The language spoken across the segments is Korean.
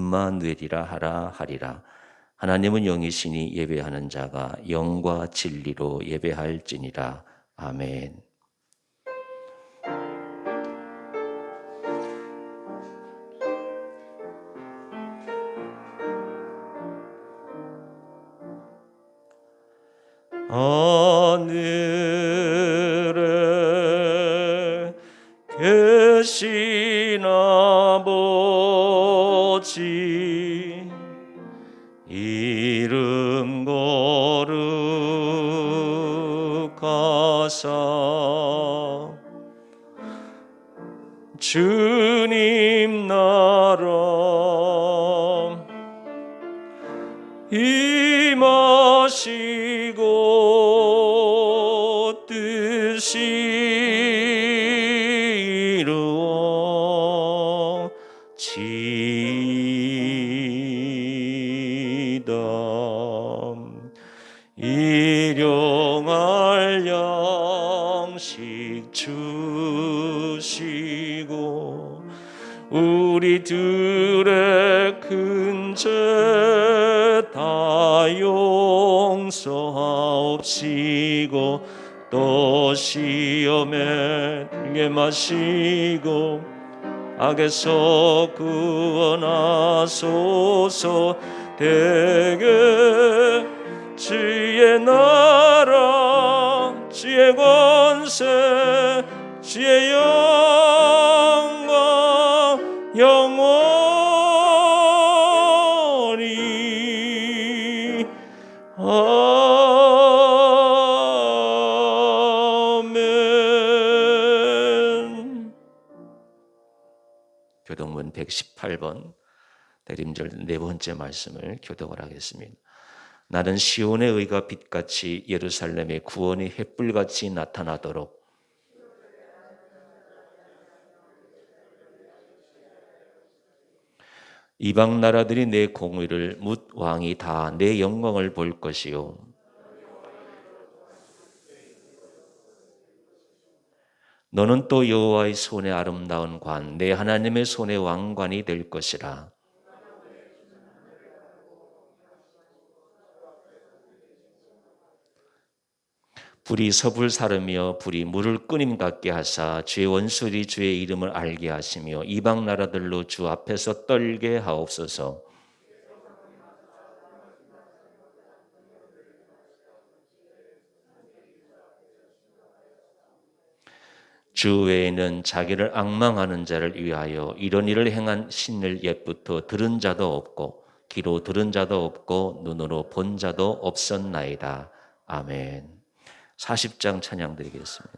임마누엘이라 하라 하리라. 하나님은 영이시니 예배하는 자가 영과 진리로 예배할지니라. 아멘. 하늘에 계신 아버지, 이름 거룩하사 주님 나라 임하시고 뜻이 이루어지이다. 일용할 양식 주시고 우리들의 큰 죄 다 용서하옵시고 또 시험에 들게 마시고 악에서 구원하소서. 대개 주의 나라 주의 권세 주의 영광 영원히 아멘. 교동문 118번 대림절 네 번째 말씀을 교독을 하겠습니다. 나는 시온의 의가 빛같이 예루살렘의 구원이 횃불같이 나타나도록 이방 나라들이 내 공의를 묻 왕이 다 내 영광을 볼 것이요 너는 또 여호와의 손의 아름다운 관 내 하나님의 손의 왕관이 될 것이라. 불이 섭을 사르며 불이 물을 끓임 같게 하사 주의 원수들이 주의 이름을 알게 하시며 이방 나라들로 주 앞에서 떨게 하옵소서. 주 외에는 자기를 앙망하는 자를 위하여 이런 일을 행한 신을 옛부터 들은 자도 없고 귀로 들은 자도 없고 눈으로 본 자도 없었나이다. 아멘. 40장 찬양 드리겠습니다.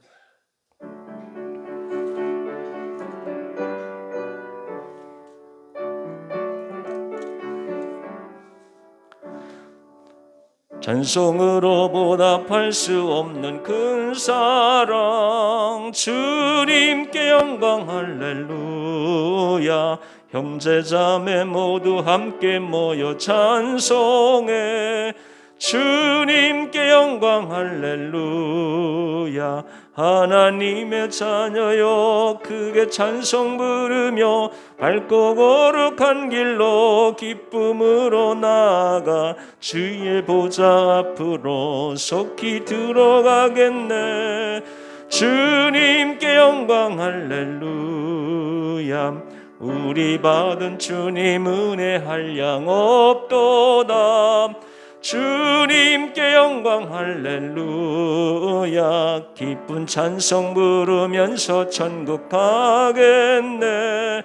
찬송으로 보답할 수 없는 큰 사랑 주님께 영광 할렐루야. 형제자매 모두 함께 모여 찬송해 주님께 영광 할렐루야. 하나님의 자녀여 크게 찬송 부르며 밝고 거룩한 길로 기쁨으로 나아가 주의 보좌 앞으로 속히 들어가겠네. 주님께 영광 할렐루야. 우리 받은 주님 은혜 한량 없도다. 주님께 영광 할렐루야. 기쁜 찬송 부르면서 천국 가겠네.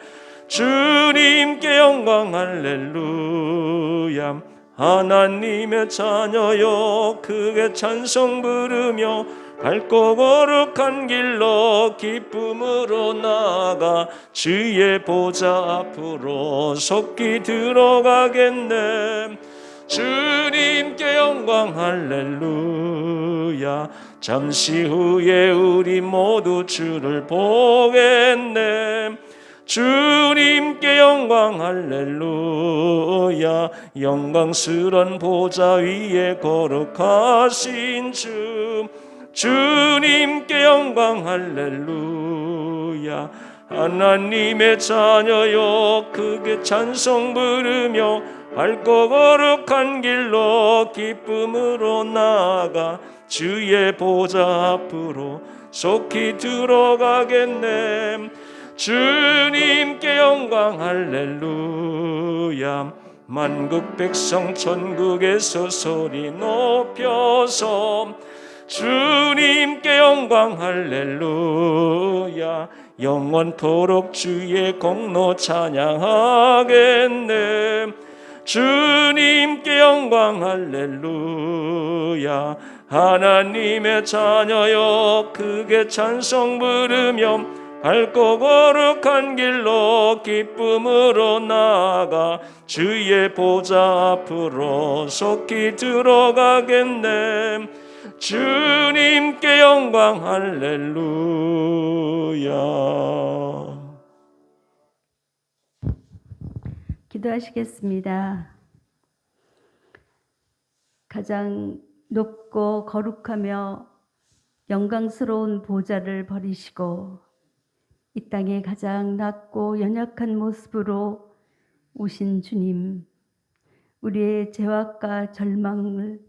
주님께 영광 할렐루야. 하나님의 자녀여 크게 찬송 부르며 밝고 거룩한 길로 기쁨으로 나아가 주의 보좌 앞으로 속히 들어가겠네. 주님께 영광 할렐루야. 잠시 후에 우리 모두 주를 보겠네. 주님께 영광 할렐루야. 영광스런 보좌 위에 거룩하신 주 주님께 영광 할렐루야. 하나님의 자녀여 크게 찬송 부르며 밝고 거룩한 길로 기쁨으로 나아가 주의 보좌 앞으로 속히 들어가겠네. 주님께 영광 할렐루야. 만국 백성 천국에서 소리 높여서 주님께 영광 할렐루야. 영원토록 주의 공로 찬양하겠네. 주님께 영광 할렐루야. 하나님의 자녀여 크게 찬송 부르며 밝고 거룩한 길로 기쁨으로 나아가 주의 보좌 앞으로 속히 들어가겠네. 주님께 영광 할렐루야. 기도하시겠습니다. 가장 높고 거룩하며 영광스러운 보좌를 버리시고 이 땅에 가장 낮고 연약한 모습으로 오신 주님, 우리의 죄악과 절망을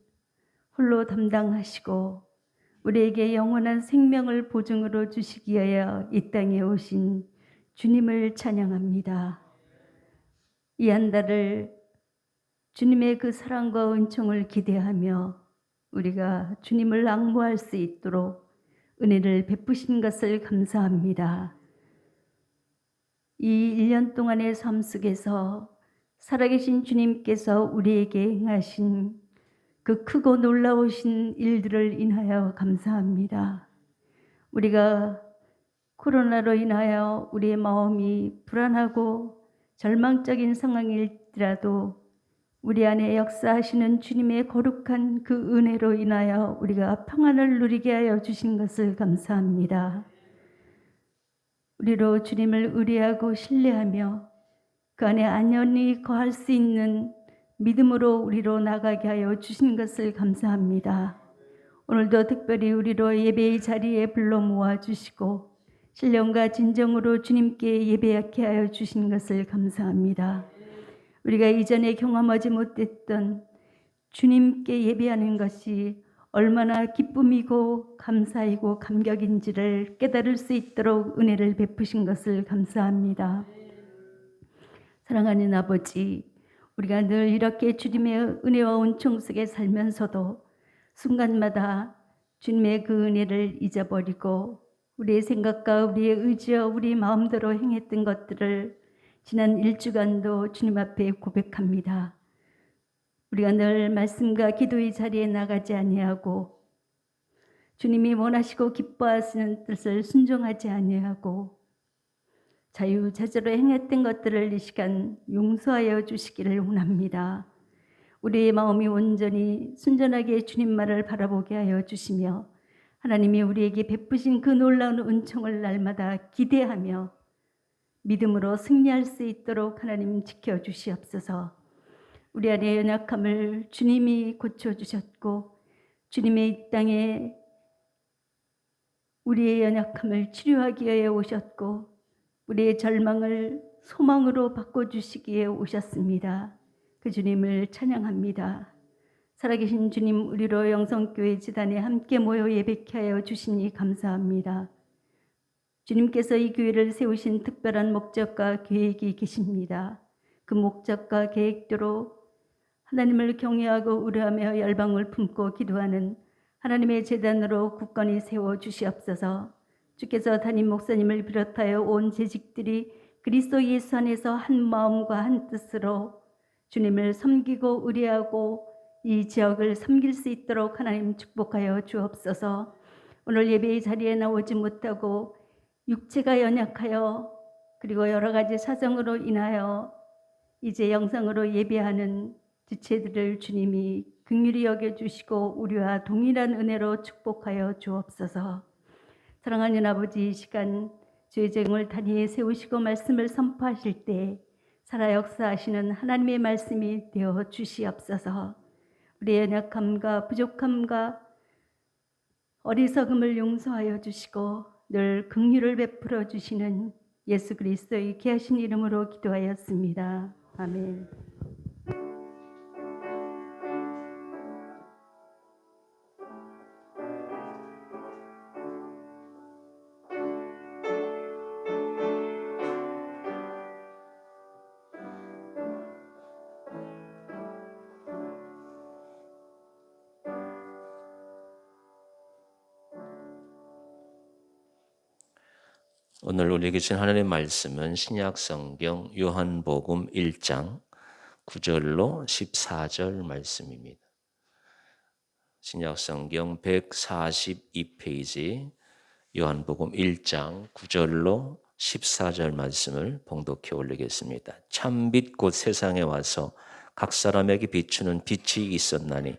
홀로 담당하시고 우리에게 영원한 생명을 보증으로 주시기 위하여 이 땅에 오신 주님을 찬양합니다. 이 한 달을 주님의 그 사랑과 은총을 기대하며 우리가 주님을 앙모할 수 있도록 은혜를 베푸신 것을 감사합니다. 이 1년 동안의 삶 속에서 살아계신 주님께서 우리에게 행하신 그 크고 놀라우신 일들을 인하여 감사합니다. 우리가 코로나로 인하여 우리의 마음이 불안하고 절망적인 상황일지라도 우리 안에 역사하시는 주님의 거룩한 그 은혜로 인하여 우리가 평안을 누리게 하여 주신 것을 감사합니다. 우리로 주님을 의뢰하고 신뢰하며 그 안에 안전히 거할 수 있는 믿음으로 우리로 나가게 하여 주신 것을 감사합니다. 오늘도 특별히 우리로 예배의 자리에 불러 모아 주시고 신령과 진정으로 주님께 예배하게 하여 주신 것을 감사합니다. 우리가 이전에 경험하지 못했던 주님께 예배하는 것이 얼마나 기쁨이고 감사이고 감격인지를 깨달을 수 있도록 은혜를 베푸신 것을 감사합니다. 사랑하는 아버지, 우리가 늘 이렇게 주님의 은혜와 은총 속에 살면서도 순간마다 주님의 그 은혜를 잊어버리고 우리의 생각과 우리의 의지와 우리 마음대로 행했던 것들을 지난 1주간도 주님 앞에 고백합니다. 우리가 늘 말씀과 기도의 자리에 나가지 아니하고 주님이 원하시고 기뻐하시는 뜻을 순종하지 아니하고 자유자재로 행했던 것들을 이 시간 용서하여 주시기를 원합니다. 우리의 마음이 온전히 순전하게 주님 말을 바라보게 하여 주시며 하나님이 우리에게 베푸신 그 놀라운 은총을 날마다 기대하며 믿음으로 승리할 수 있도록 하나님 지켜주시옵소서. 우리 안의 연약함을 주님이 고쳐주셨고 주님의 이 땅에 우리의 연약함을 치료하기 위해 오셨고 우리의 절망을 소망으로 바꿔주시기에 오셨습니다. 그 주님을 찬양합니다. 살아계신 주님, 우리로 영성교회 지단에 함께 모여 예배케 하여 주시니 감사합니다. 주님께서 이 교회를 세우신 특별한 목적과 계획이 계십니다. 그 목적과 계획대로 하나님을 경외하고 의뢰하며 열방을 품고 기도하는 하나님의 제단으로 굳건히 세워 주시옵소서. 주께서 담임 목사님을 비롯하여 온 재직들이 그리스도 예수 안에서 한 마음과 한 뜻으로 주님을 섬기고 의뢰하고 이 지역을 섬길 수 있도록 하나님 축복하여 주옵소서. 오늘 예배의 자리에 나오지 못하고 육체가 연약하여 그리고 여러 가지 사정으로 인하여 이제 영상으로 예배하는 지체들을 주님이 긍휼히 여겨주시고 우리와 동일한 은혜로 축복하여 주옵소서. 사랑하는 아버지, 이 시간 주의 제공을 단위에 세우시고 말씀을 선포하실 때 살아 역사하시는 하나님의 말씀이 되어 주시옵소서. 우리의 연약함과 부족함과 어리석음을 용서하여 주시고 늘 긍휼을 베풀어 주시는 예수 그리스도의 귀하신 이름으로 기도하였습니다. 아멘. 오늘 우리에게 주신 하나님의 말씀은 신약 성경 요한복음 1장 9절로 14절 말씀입니다. 신약 성경 142페이지 요한복음 1장 9절로 14절 말씀을 봉독해 올리겠습니다. 참빛 곧 세상에 와서 각 사람에게 비추는 빛이 있었나니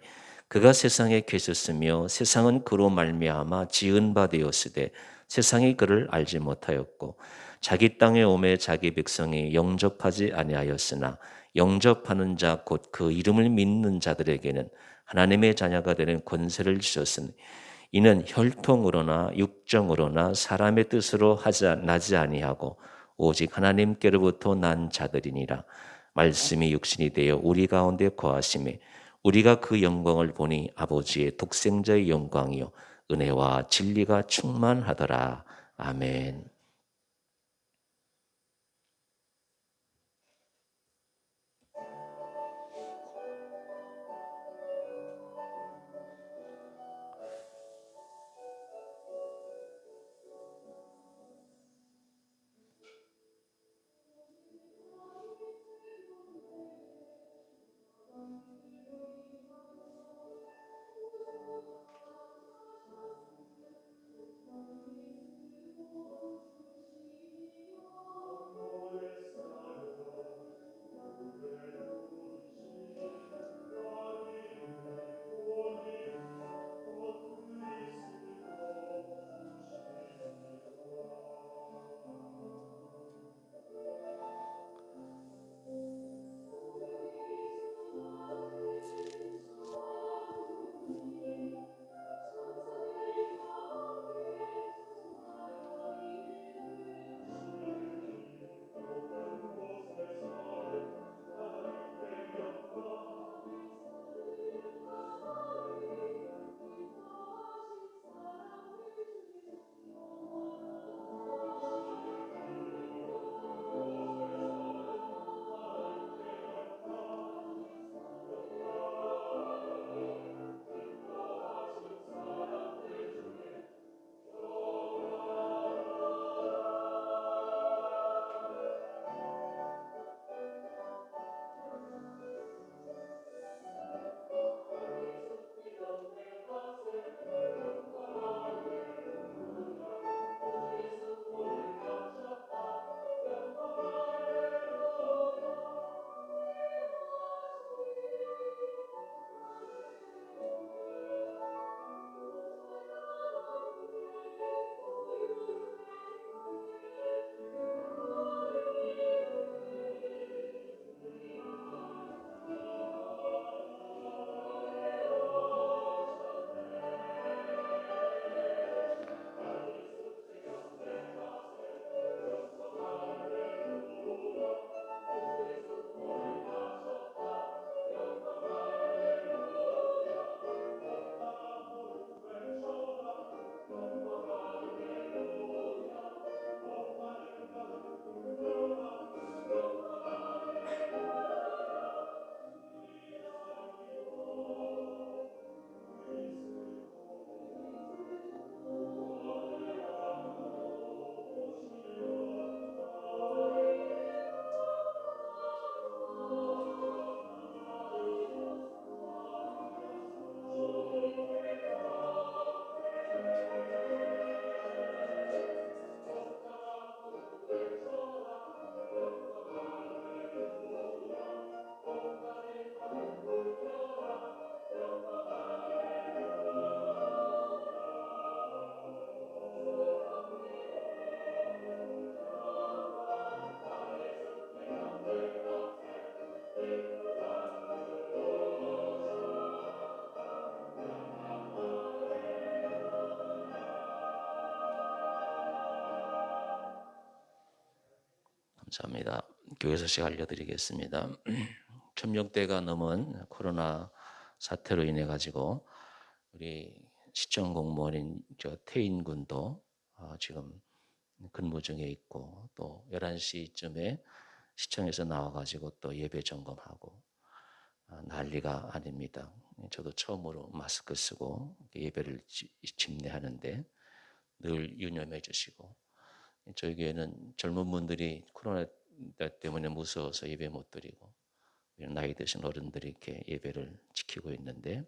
그가 세상에 계셨으며 세상은 그로 말미암아 지은 바 되었으되 세상이 그를 알지 못하였고 자기 땅에 오매 자기 백성이 영접하지 아니하였으나 영접하는 자 곧 그 이름을 믿는 자들에게는 하나님의 자녀가 되는 권세를 주셨으니 이는 혈통으로나 육정으로나 사람의 뜻으로 나지 아니하고 오직 하나님께로부터 난 자들이니라. 말씀이 육신이 되어 우리 가운데 거하심에 우리가 그 영광을 보니 아버지의 독생자의 영광이요 은혜와 진리가 충만하더라. 아멘. 감사합니다. 교회 소식 알려드리겠습니다. 1000명대가 넘은 코로나 사태로 인해 가지고 우리 시청 공무원인 태인 군도 지금 근무 중에 있고, 또 11시쯤에 시청에서 나와 가지고 또 예배 점검하고 난리가 아닙니다. 저도 처음으로 마스크 쓰고 예배를 집례하는데 늘 유념해 주시고, 저희 교회는 젊은 분들이 코로나 때문에 무서워서 예배 못 드리고 나이 드신 어른들이 이렇게 예배를 지키고 있는데,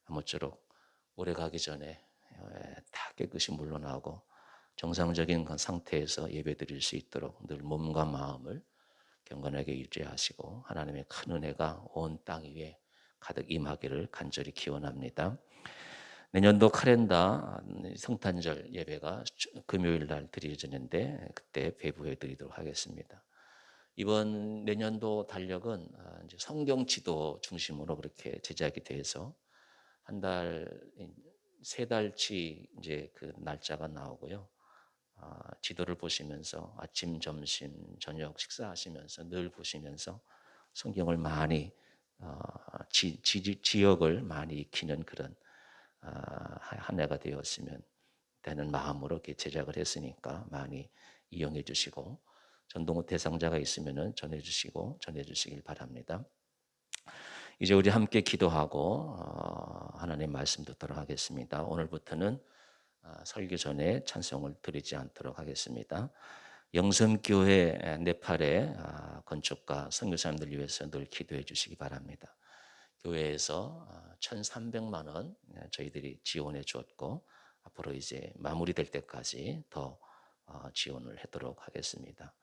아무쪼록 오래 가기 전에 다 깨끗이 물러나고 정상적인 그 상태에서 예배 드릴 수 있도록 늘 몸과 마음을 경건하게 유지하시고 하나님의 큰 은혜가 온 땅 위에 가득 임하기를 간절히 기원합니다. 내년도 칼엔더 성탄절 예배가 금요일 날 드려지는데 그때 배부해 드리도록 하겠습니다. 이번 내년도 달력은 이제 성경 지도 중심으로 그렇게 제작이 돼서 한 달, 세 달치 이제 그 날짜가 나오고요. 지도를 보시면서 아침, 점심, 저녁 식사하시면서 늘 보시면서 성경을 많이 지역을 많이 익히는 그런 한 해가 되었으면 되는 마음으로 이렇게 제작을 했으니까 많이 이용해 주시고, 전동 대상자가 있으면 전해 주시길 바랍니다. 이제 우리 함께 기도하고 하나님 말씀 듣도록 하겠습니다. 오늘부터는 설교 전에 찬송을 드리지 않도록 하겠습니다. 영성교회 네팔의 건축가 선교사님들 위해서 늘 기도해 주시기 바랍니다. 교회에서 1,300만 원 저희들이 지원해 주었고, 앞으로 이제 마무리될 때까지 더 지원을 하도록 하겠습니다.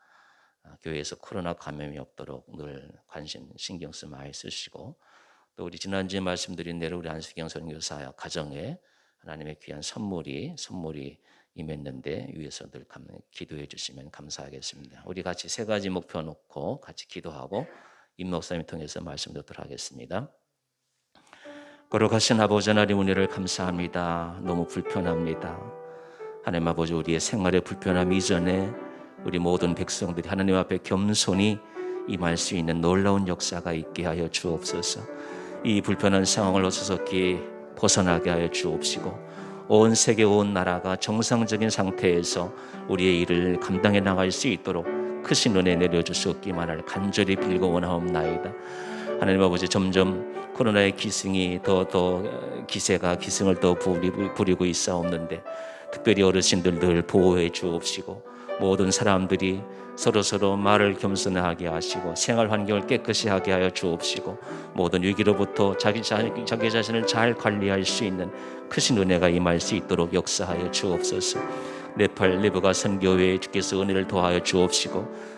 교회에서 코로나 감염이 없도록 늘 관심 신경 쓰 많이 쓰시고, 또 우리 지난주에 말씀드린 대로 우리 안수경 선교사 가정에 하나님의 귀한 선물이 임했는데 위에서 늘 기도해 주시면 감사하겠습니다. 우리 같이 세 가지 목표 놓고 같이 기도하고 임 목사님 통해서 말씀 듣도록 하겠습니다. 거룩하신 아버지 하나님, 은혜를 감사합니다. 너무 불편합니다. 하나님 아버지, 우리의 생활의 불편함 이전에 우리 모든 백성들이 하나님 앞에 겸손히 임할 수 있는 놀라운 역사가 있게 하여 주옵소서. 이 불편한 상황을 어서서기 벗어나게 하여 주옵시고, 온 세계 온 나라가 정상적인 상태에서 우리의 일을 감당해 나갈 수 있도록 크신 은혜 내려주시옵기만을 간절히 빌고 원하옵나이다. 하나님 아버지, 점점 코로나의 기승이 기승을 더 부리고 있사옵는데, 특별히 어르신들 늘 보호해 주옵시고, 모든 사람들이 서로 말을 겸손하게 하시고 생활 환경을 깨끗이 하게 하여 주옵시고, 모든 위기로부터 자기 자신을 잘 관리할 수 있는 크신 은혜가 임할 수 있도록 역사하여 주옵소서. 네팔 리브가 선교회에 주께서 은혜를 더하여 주옵시고,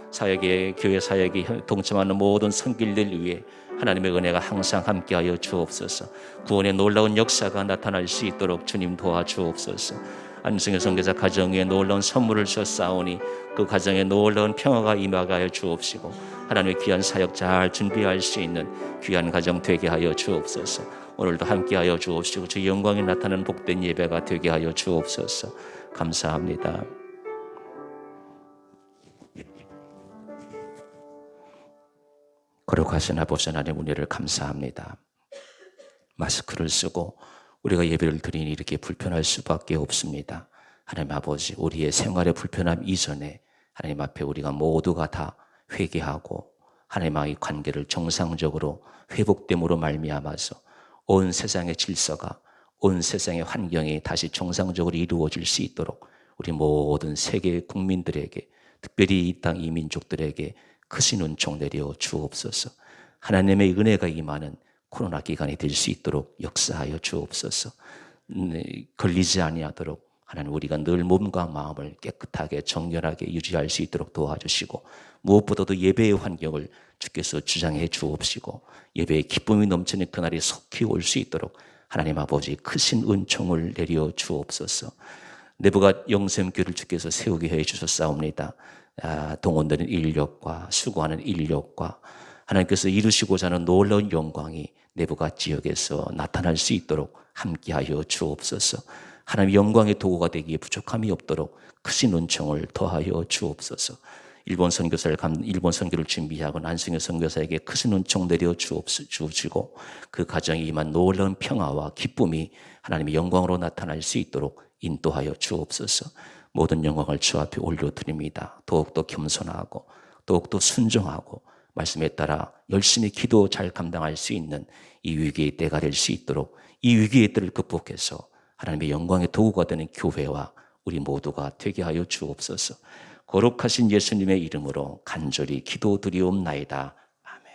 교회 사역에 동참하는 모든 선길들 위해 하나님의 은혜가 항상 함께하여 주옵소서. 구원의 놀라운 역사가 나타날 수 있도록 주님 도와주옵소서. 안승현 선교사 가정에 놀라운 선물을 주셨사오니 그 가정에 놀라운 평화가 임하게 하여 주옵시고, 하나님의 귀한 사역 잘 준비할 수 있는 귀한 가정 되게 하여 주옵소서. 오늘도 함께하여 주옵시고 주의 영광이 나타나는 복된 예배가 되게 하여 주옵소서. 감사합니다. 거룩하신 아버지 하나님, 은혜를 감사합니다. 마스크를 쓰고 우리가 예배를 드리니 이렇게 불편할 수밖에 없습니다. 하나님 아버지, 우리의 생활의 불편함 이전에 하나님 앞에 우리가 모두가 다 회개하고 하나님과의 관계를 정상적으로 회복됨으로 말미암아서 온 세상의 질서가, 온 세상의 환경이 다시 정상적으로 이루어질 수 있도록 우리 모든 세계 국민들에게, 특별히 이 땅 이민족들에게 크신 은총 내려 주옵소서. 하나님의 은혜가 임하는 코로나 기간이 될 수 있도록 역사하여 주옵소서. 걸리지 아니하도록 하나님, 우리가 늘 몸과 마음을 깨끗하게 정결하게 유지할 수 있도록 도와주시고, 무엇보다도 예배의 환경을 주께서 주장해 주옵시고, 예배의 기쁨이 넘치는 그날이 속히 올 수 있도록 하나님 아버지 크신 은총을 내려 주옵소서. 내부가 영샘교를 주께서 세우게 해 주셨사옵니다. 동원되는 인력과 수고하는 인력과 하나님께서 이루시고자 하는 놀라운 영광이 내부가 지역에서 나타날 수 있도록 함께하여 주옵소서. 하나님 영광의 도구가 되기에 부족함이 없도록 크신 은총을 더하여 주옵소서. 일본 선교를 준비하고 안승현 선교사에게 크신 은총 내려 주시고 그 가정에 임한 놀라운 평화와 기쁨이 하나님의 영광으로 나타날 수 있도록 인도하여 주옵소서. 모든 영광을 주 앞에 올려드립니다. 더욱더 겸손하고 더욱더 순종하고 말씀에 따라 열심히 기도 잘 감당할 수 있는 이 위기의 때가 될 수 있도록 이 위기의 때를 극복해서 하나님의 영광의 도구가 되는 교회와 우리 모두가 되게 하여 주옵소서. 거룩하신 예수님의 이름으로 간절히 기도드리옵나이다. 아멘.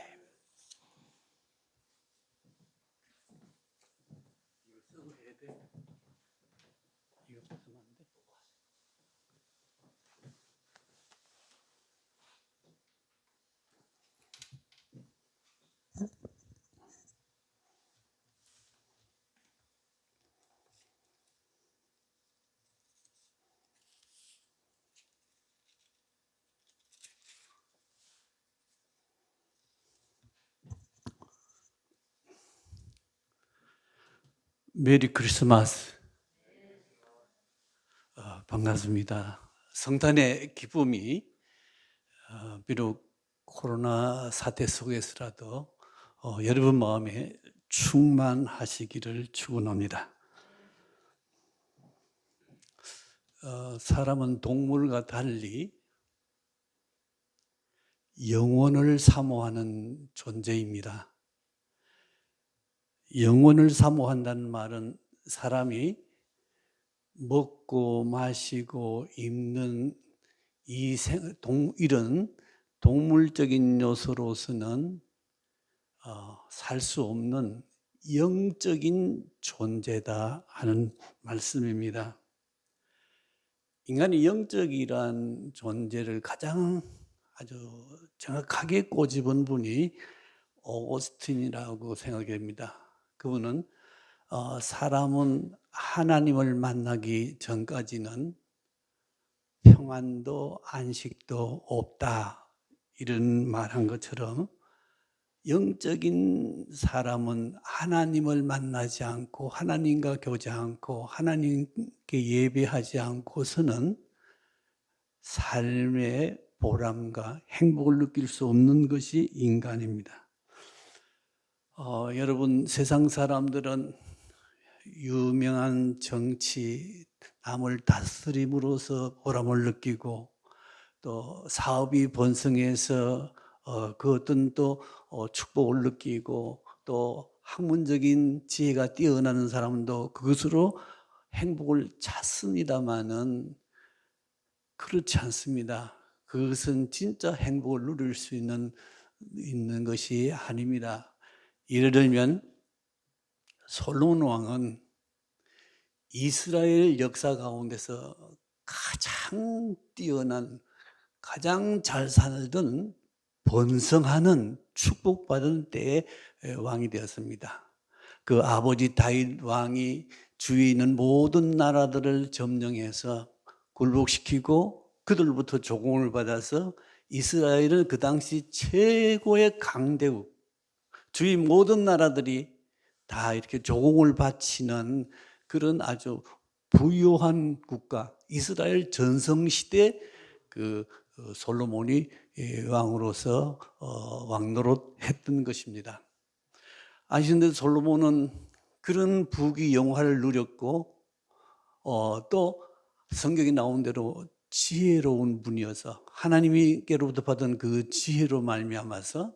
메리 크리스마스. 반갑습니다. 성탄의 기쁨이 비록 코로나 사태 속에서라도 여러분 마음에 충만하시기를 축원합니다. 사람은 동물과 달리 영혼을 사모하는 존재입니다. 영혼을 사모한다는 말은 사람이 먹고 마시고 입는 이런 동물적인 요소로서는 살 수 없는 영적인 존재다 하는 말씀입니다. 인간이 영적이란 존재를 가장 아주 정확하게 꼬집은 분이 오거스틴이라고 생각됩니다. 그분은 사람은 하나님을 만나기 전까지는 평안도 안식도 없다 이런 말한 것처럼 영적인 사람은 하나님을 만나지 않고 하나님과 교제하지 않고 하나님께 예배하지 않고서는 삶의 보람과 행복을 느낄 수 없는 것이 인간입니다. 여러분, 세상 사람들은 유명한 정치, 남을 다스림으로써 보람을 느끼고 또 사업이 번성해서 그 어떤 또 축복을 느끼고 또 학문적인 지혜가 뛰어나는 사람도 그것으로 행복을 찾습니다마는 그렇지 않습니다. 그것은 진짜 행복을 누릴 수 있는 것이 아닙니다. 예를 들면 솔로몬 왕은 이스라엘 역사 가운데서 가장 뛰어난, 가장 잘 살던 번성하는 축복받은 때의 왕이 되었습니다. 그 아버지 다윗 왕이 주위에 있는 모든 나라들을 점령해서 굴복시키고 그들로부터 조공을 받아서 이스라엘은 그 당시 최고의 강대국, 주위 모든 나라들이 다 이렇게 조공을 바치는 그런 아주 부유한 국가, 이스라엘 전성시대 그 솔로몬이 왕으로서 왕노릇했던 것입니다. 아시는데 솔로몬은 그런 부귀 영화를 누렸고 또 성경에 나온 대로 지혜로운 분이어서 하나님께로부터 받은 그 지혜로 말미암아서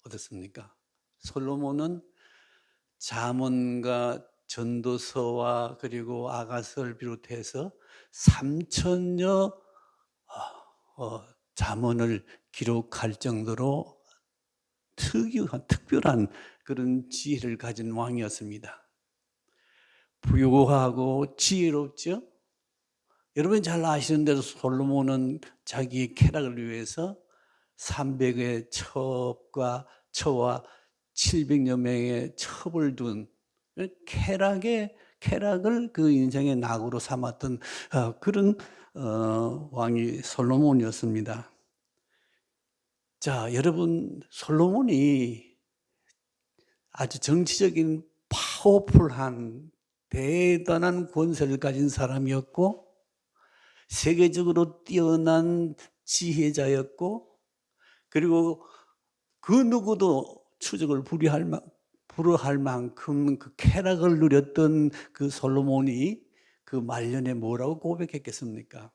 어떻습니까? 솔로몬은 잠언과 전도서와 그리고 아가서를 비롯해서 3,000여 잠언을 기록할 정도로 특별한 그런 지혜를 가진 왕이었습니다. 부유하고 지혜롭죠? 여러분이 잘 아시는 대로 솔로몬은 자기의 쾌락을 위해서 300의 처와 700여 명의 첩을 둔 쾌락을 그 인생의 낙으로 삼았던 그런 왕이 솔로몬이었습니다. 자, 여러분, 솔로몬이 아주 정치적인 파워풀한 대단한 권세를 가진 사람이었고 세계적으로 뛰어난 지혜자였고, 그리고 그 누구도 추적을 불허할 만큼 그 쾌락을 누렸던 그 솔로몬이 그 말년에 뭐라고 고백했겠습니까?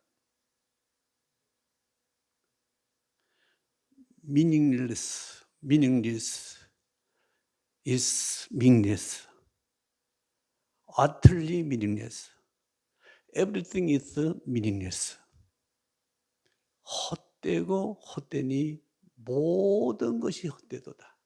meaningless is meaningless. utterly meaningless. everything is meaningless. 헛되고 헛되니 모든 것이 헛되도다.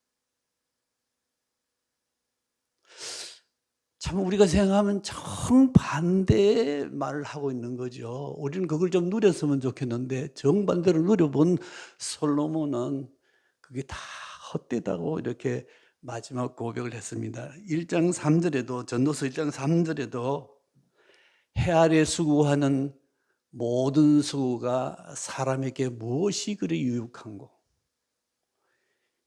참 우리가 생각하면 정반대의 말을 하고 있는 거죠. 우리는 그걸 좀 누렸으면 좋겠는데 정반대로 누려본 솔로몬은 그게 다 헛되다고 이렇게 마지막 고백을 했습니다. 1장 3절에도 전도서 1장 3절에도 해 아래 수고하는 모든 수고가 사람에게 무엇이 그리 유익한고,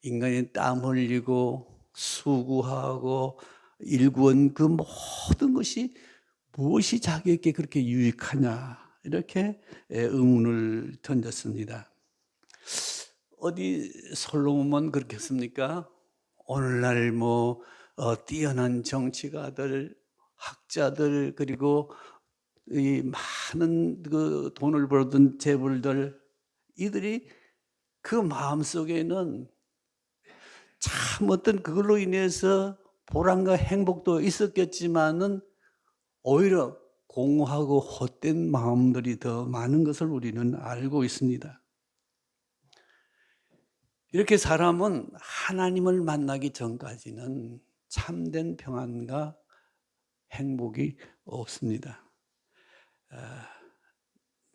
인간이 땀 흘리고 수고하고 일구는 그 모든 것이 무엇이 자기에게 그렇게 유익하냐, 이렇게 의문을 던졌습니다. 어디 솔로몬만 그렇게 했습니까? 오늘날 뛰어난 정치가들, 학자들, 그리고 이 많은 그 돈을 벌던 재벌들, 이들이 그 마음속에는 참 어떤 그걸로 인해서 보람과 행복도 있었겠지만은 오히려 공허하고 헛된 마음들이 더 많은 것을 우리는 알고 있습니다. 이렇게 사람은 하나님을 만나기 전까지는 참된 평안과 행복이 없습니다.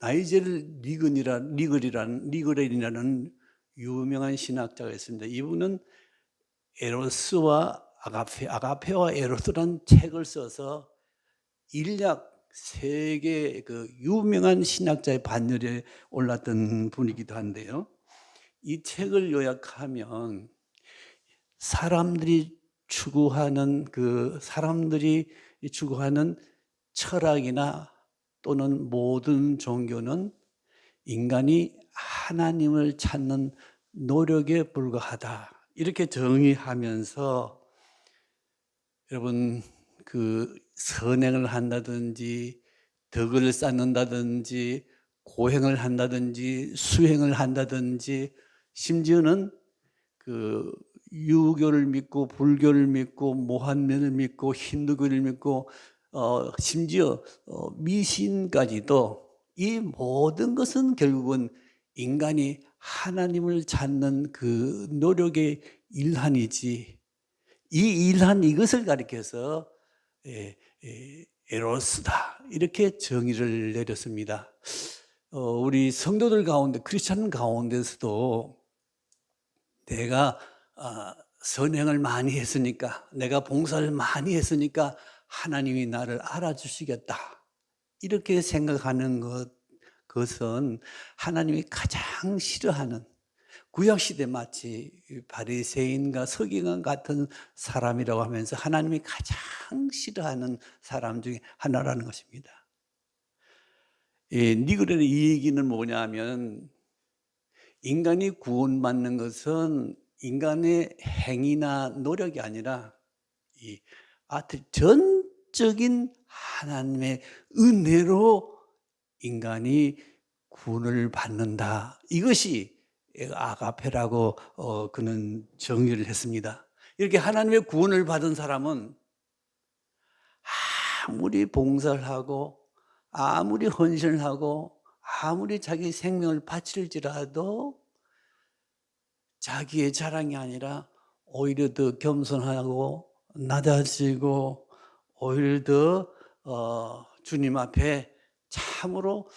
나이젤 리글이라는 유명한 신학자가 있습니다. 이분은 에로스와 아가페와 에로스라는 책을 써서 인약 세계 그 유명한 신학자의 반열에 올랐던 분이기도 한데요. 이 책을 요약하면 사람들이 추구하는 철학이나 또는 모든 종교는 인간이 하나님을 찾는 노력에 불과하다, 이렇게 정의하면서 여러분 그 선행을 한다든지 덕을 쌓는다든지 고행을 한다든지 수행을 한다든지 심지어는 그 유교를 믿고 불교를 믿고 모한면을 믿고 힌두교를 믿고 심지어 미신까지도 이 모든 것은 결국은 인간이 하나님을 찾는 그 노력의 일환이지, 이 일환 이것을 가리켜서 에로스다, 이렇게 정의를 내렸습니다. 우리 성도들 가운데, 크리스찬 가운데서도 내가 선행을 많이 했으니까, 내가 봉사를 많이 했으니까 하나님이 나를 알아주시겠다, 이렇게 생각하는 것은 하나님이 가장 싫어하는, 구약시대 마치 바리새인과 서기관 같은 사람이라고 하면서 하나님이 가장 싫어하는 사람 중에 하나라는 것입니다. 니그레의 이 얘기는 뭐냐면, 인간이 구원받는 것은 인간의 행위나 노력이 아니라 전적인 하나님의 은혜로 인간이 구원을 받는다, 이것이 아가페라고 그는 정의를 했습니다. 이렇게 하나님의 구원을 받은 사람은 아무리 봉사를 하고 아무리 헌신을 하고 아무리 자기 생명을 바칠지라도 자기의 자랑이 아니라 오히려 더 겸손하고 낮아지고 오히려 더 주님 앞에 참으로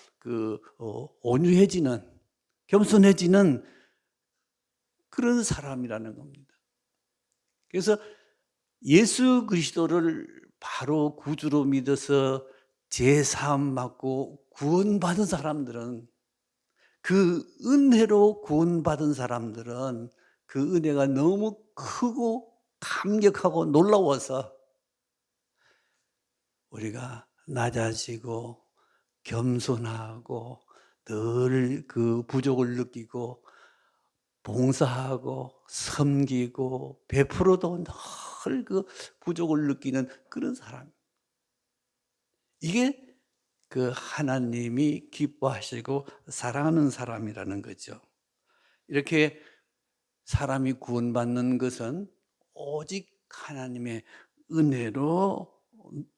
온유해지는, 겸손해지는 그런 사람이라는 겁니다. 그래서 예수 그리스도를 바로 구주로 믿어서 제사함 받고 구원받은 사람들은, 그 은혜로 구원받은 사람들은 그 은혜가 너무 크고 감격하고 놀라워서 우리가 낮아지고 겸손하고 늘 그 부족을 느끼고 봉사하고 섬기고 베풀어도 늘 그 부족을 느끼는 그런 사람. 이게 그 하나님이 기뻐하시고 사랑하는 사람이라는 거죠. 이렇게 사람이 구원받는 것은 오직 하나님의 은혜로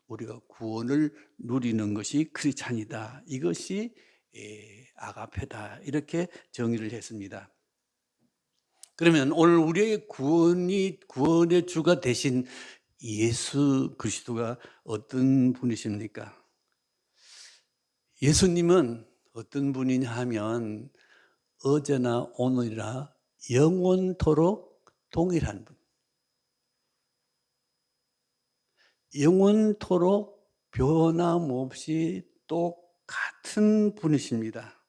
우리가 구원을 누리는 것이 크리스찬이다. 이것이 아가페다. 이렇게 정의를 했습니다. 그러면 오늘 우리의 구원의 주가 되신 예수 그리스도가 어떤 분이십니까? 예수님은 어떤 분이냐 하면 어제나 오늘이나 영원토록 동일한 분. 영원토록 변함없이 똑같은 분이십니다.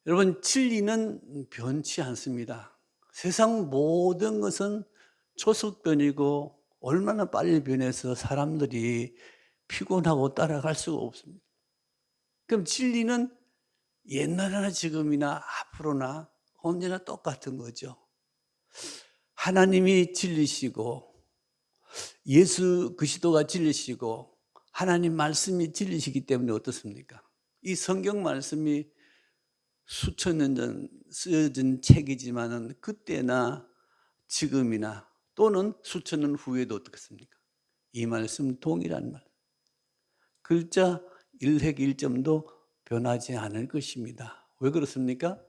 여러분, 진리는 변치 않습니다. 세상 모든 것은 초석변이고 얼마나 빨리 변해서 사람들이 피곤하고 따라갈 수가 없습니다. 그럼 진리는 옛날이나 지금이나 앞으로나 언제나 똑같은 거죠. 하나님이 진리시고 예수 그리스도가 진리시고 하나님 말씀이 진리시기 때문에 어떻습니까? 이 성경 말씀이 수천 년 전 쓰여진 책이지만은 그때나 지금이나 또는 수천 년 후에도 어떻겠습니까? 이 말씀 동일한 말. 글자 1획 1점도 변하지 않을 것입니다. 왜 그렇습니까?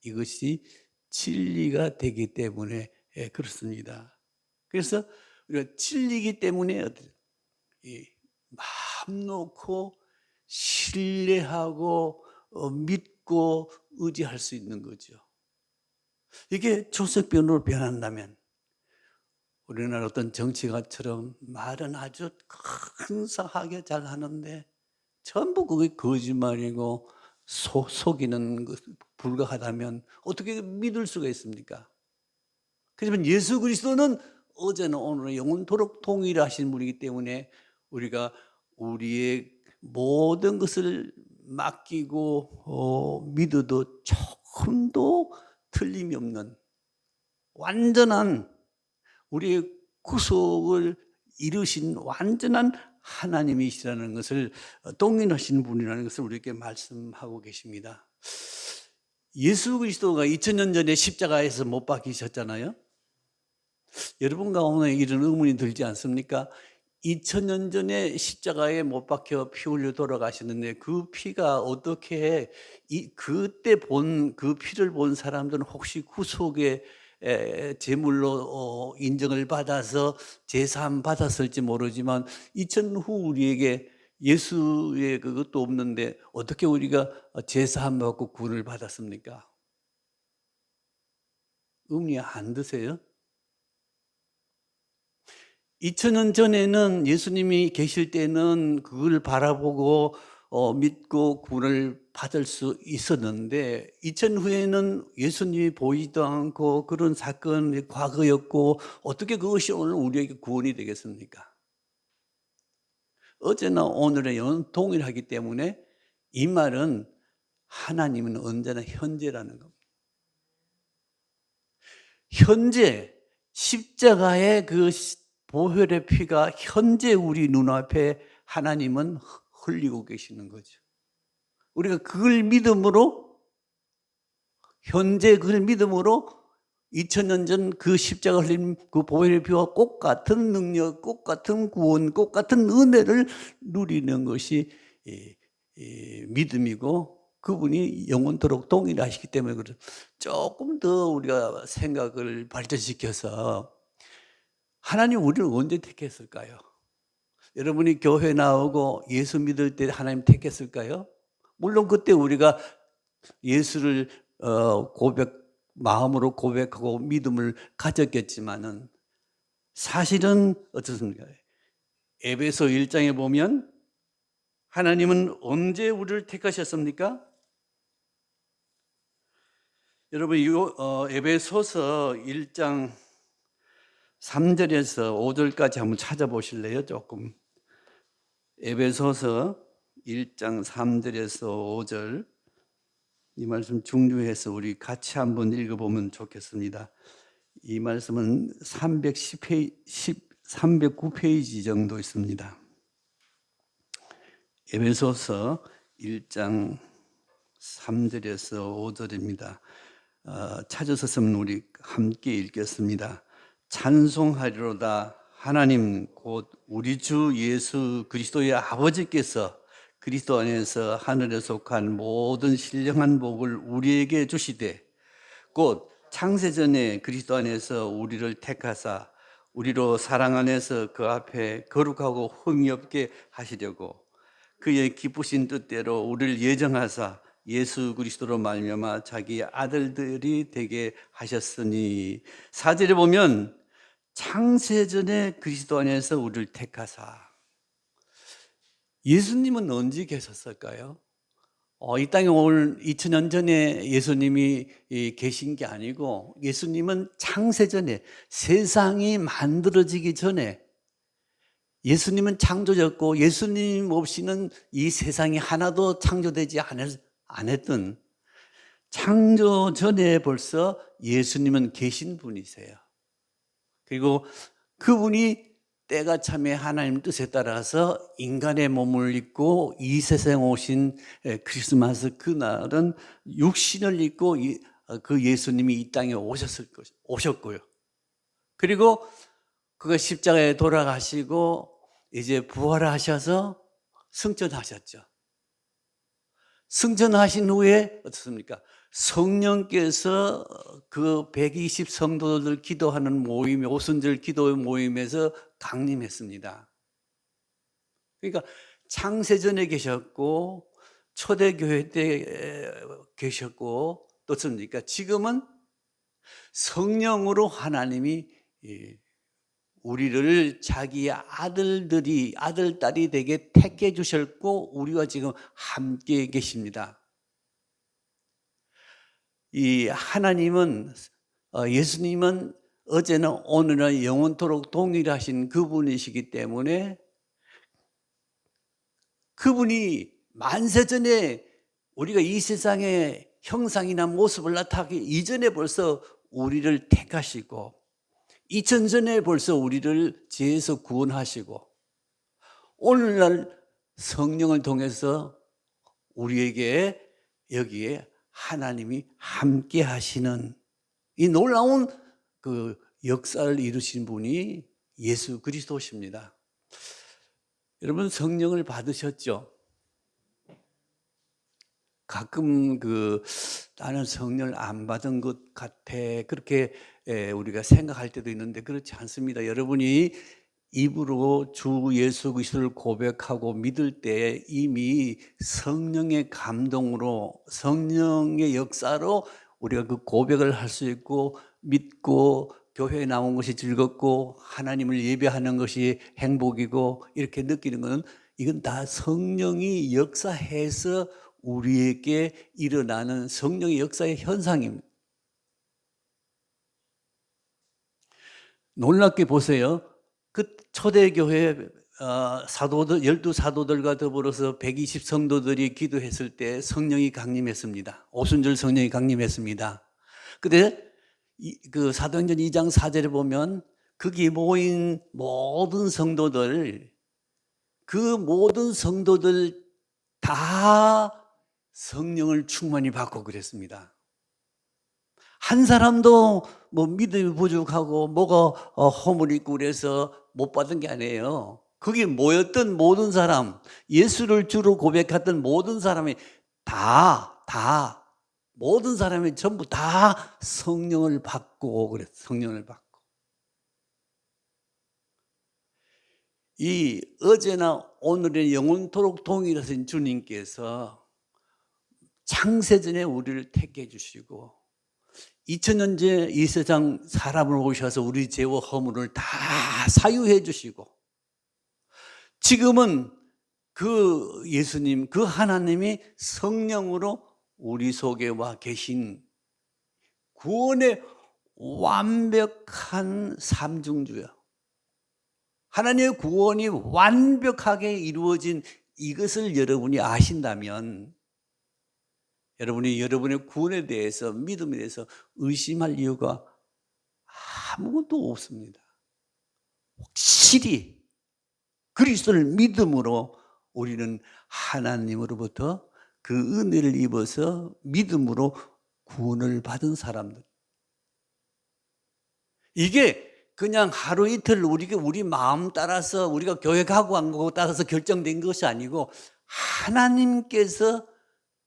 이것이 진리가 되기 때문에 그렇습니다. 그래서 우리가 진리이기 때문에 마음 놓고 신뢰하고 믿고 의지할 수 있는 거죠. 이게 초석변으로 변한다면 우리나라 어떤 정치가처럼 말은 아주 근사하게 잘 하는데 전부 그게 거짓말이고 속이는 것 불가하다면 어떻게 믿을 수가 있습니까? 그렇지만 예수 그리스도는 어제나 오늘은 영원토록 동일하신 분이기 때문에 우리가 우리의 모든 것을 맡기고 믿어도 조금도 틀림이 없는 완전한 우리의 구속을 이루신 완전한 하나님이시라는 것을 동일하신 분이라는 것을 우리에게 말씀하고 계십니다. 예수 그리스도가 2000년 전에 십자가에서 못 박히셨잖아요. 여러분 가운데 이런 의문이 들지 않습니까? 2000년 전에 십자가에 못 박혀 피 흘려 돌아가셨는데 그 피가 어떻게 그때 본 그 피를 본 사람들은 혹시 구속의 제물로 인정을 받아서 제사함 받았을지 모르지만 2000년 후 우리에게 예수의 그것도 없는데 어떻게 우리가 제사함 받고 구원을 받았습니까? 의문이 안 드세요? 2000년 전에는 예수님이 계실 때는 그걸 바라보고 믿고 구원을 받을 수 있었는데 2000 후에는 예수님이 보이지도 않고 그런 사건이 과거였고 어떻게 그것이 오늘 우리에게 구원이 되겠습니까? 어제나 오늘의 영은 동일하기 때문에 이 말은 하나님은 언제나 현재라는 겁니다. 현재 십자가의 그 보혈의 피가 현재 우리 눈앞에 하나님은 흘리고 계시는 거죠. 우리가 그걸 믿음으로 현재 그걸 믿음으로 2000년 전 그 십자가 흘린 그 보혈의 피와 똑같은 능력, 똑같은 구원, 똑같은 은혜를 누리는 것이 믿음이고 그분이 영원토록 동일하시기 때문에 그래요. 조금 더 우리가 생각을 발전시켜서 하나님 우리를 언제 택했을까요? 여러분이 교회 나오고 예수 믿을 때 하나님 택했을까요? 물론 그때 우리가 예수를 마음으로 고백하고 믿음을 가졌겠지만은 사실은 어떻습니까? 에베소 1장에 보면 하나님은 언제 우리를 택하셨습니까? 여러분 에베소서 1장 3절에서 5절까지 한번 찾아보실래요? 조금. 에베소서 1장 3절에서 5절 이 말씀 중요해서 우리 같이 한번 읽어보면 좋겠습니다. 이 말씀은 309페이지 정도 있습니다. 에베소서 1장 3절에서 5절입니다. 찾으셨으면 우리 함께 읽겠습니다. 찬송하리로다 하나님 곧 우리 주 예수 그리스도의 아버지께서 그리스도 안에서 하늘에 속한 모든 신령한 복을 우리에게 주시되 곧 창세전에 그리스도 안에서 우리를 택하사 우리로 사랑 안에서 그 앞에 거룩하고 흠이 없게 하시려고 그의 기쁘신 뜻대로 우리를 예정하사 예수 그리스도로 말미암아 자기 아들들이 되게 하셨으니 4절에 보면 창세전에 그리스도 안에서 우리를 택하사 예수님은 언제 계셨을까요? 이 땅에 올 2000년 전에 예수님이 계신 게 아니고 예수님은 창세전에 세상이 만들어지기 전에 예수님은 창조였고 예수님 없이는 이 세상이 하나도 창조되지 않았던 창조 전에 벌써 예수님은 계신 분이세요. 그리고 그분이 때가 참에 하나님 뜻에 따라서 인간의 몸을 입고 이 세상에 오신 크리스마스 그날은 육신을 입고 그 예수님이 이 땅에 오셨고요. 그리고 그가 십자가에 돌아가시고 이제 부활하셔서 승천하셨죠. 승천하신 후에 어떻습니까? 성령께서 그 120 성도들 기도하는 모임, 오순절 기도 모임에서 강림했습니다. 그러니까 창세전에 계셨고 초대교회 때 계셨고 또 어떻습니까? 지금은 성령으로 하나님이 우리를 자기 아들들이 아들 딸이 되게 택해 주셨고 우리와 지금 함께 계십니다. 이 하나님은 예수님은 어제나 오늘나 영원토록 동일하신 그분이시기 때문에 그분이 만세전에 우리가 이 세상의 형상이나 모습을 나타나기 이전에 벌써 우리를 택하시고 2000전에 벌써 우리를 죄에서 구원하시고 오늘날 성령을 통해서 우리에게 여기에 하나님이 함께 하시는 이 놀라운 그 역사를 이루신 분이 예수 그리스도십니다. 여러분 성령을 받으셨죠? 가끔 나는 성령을 안 받은 것 같아 그렇게 우리가 생각할 때도 있는데 그렇지 않습니다. 여러분이 입으로 주 예수 그리스도를 고백하고 믿을 때 이미 성령의 감동으로 성령의 역사로 우리가 그 고백을 할 수 있고 믿고 교회에 나온 것이 즐겁고 하나님을 예배하는 것이 행복이고 이렇게 느끼는 것은 이건 다 성령이 역사해서 우리에게 일어나는 성령의 역사의 현상입니다. 놀랍게 보세요. 그 초대교회 사도들 12사도들과 더불어서 120 성도들이 기도했을 때 성령이 강림했습니다. 오순절 성령이 강림했습니다. 근데 그 사도행전 2장 4절에 보면 거기 모인 모든 성도들 그 모든 성도들 다 성령을 충만히 받고 그랬습니다. 한 사람도 뭐 믿음이 부족하고 뭐가 허물 있고 그래서 못 받은 게 아니에요. 거기 모였던 모든 사람, 예수를 주로 고백했던 모든 사람이 모든 사람이 전부 다 성령을 받고 그랬어요. 성령을 받고. 이 어제나 오늘의 영원토록 동일하신 주님께서 창세전에 우리를 택해 주시고 2000년 전에 이 세상 사람을 오셔서 우리 죄와 허물을 다 사유해 주시고 지금은 그 예수님, 그 하나님이 성령으로 우리 속에 와 계신 구원의 완벽한 삼중주요. 하나님의 구원이 완벽하게 이루어진 이것을 여러분이 아신다면 여러분이 여러분의 구원에 대해서 믿음에 대해서 의심할 이유가 아무것도 없습니다. 확실히 그리스도를 믿음으로 우리는 하나님으로부터 그 은혜를 입어서 믿음으로 구원을 받은 사람들. 이게 그냥 하루 이틀 우리 마음 따라서 우리가 교회 가고 안 가고 따라서 결정된 것이 아니고 하나님께서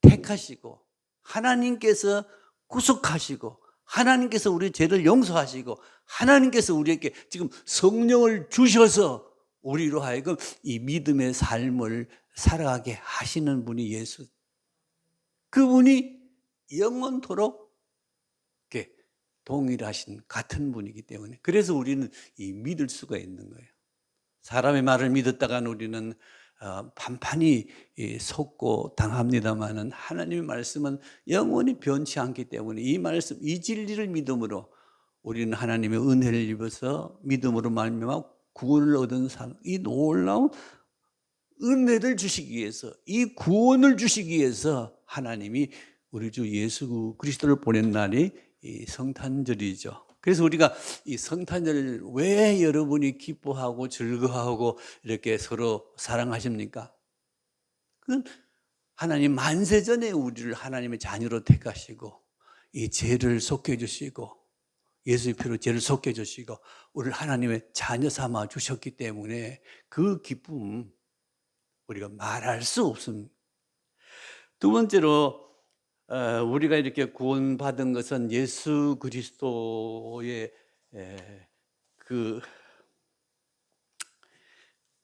택하시고 하나님께서 구속하시고 하나님께서 우리 죄를 용서하시고 하나님께서 우리에게 지금 성령을 주셔서 우리로 하여금 이 믿음의 삶을 살아가게 하시는 분이 예수. 그분이 영원토록 이렇게 동일하신 같은 분이기 때문에 그래서 우리는 이 믿을 수가 있는 거예요. 사람의 말을 믿었다간 우리는 판판히 속고 당합니다마는 하나님의 말씀은 영원히 변치 않기 때문에 이 말씀, 이 진리를 믿음으로 우리는 하나님의 은혜를 입어서 믿음으로 말미암아 구원을 얻은 사람, 이 놀라운 은혜를 주시기 위해서, 이 구원을 주시기 위해서 하나님이 우리 주 예수 그리스도를 보낸 날이 이 성탄절이죠. 그래서 우리가 이 성탄절을 왜 여러분이 기뻐하고 즐거워하고 이렇게 서로 사랑하십니까? 그건 하나님 만세전에 우리를 하나님의 자녀로 택하시고 이 죄를 속해 주시고 예수의 피로 죄를 속해 주시고 우리를 하나님의 자녀 삼아 주셨기 때문에 그 기쁨 우리가 말할 수 없습니다. 두 번째로 우리가 이렇게 구원받은 것은 예수 그리스도의 그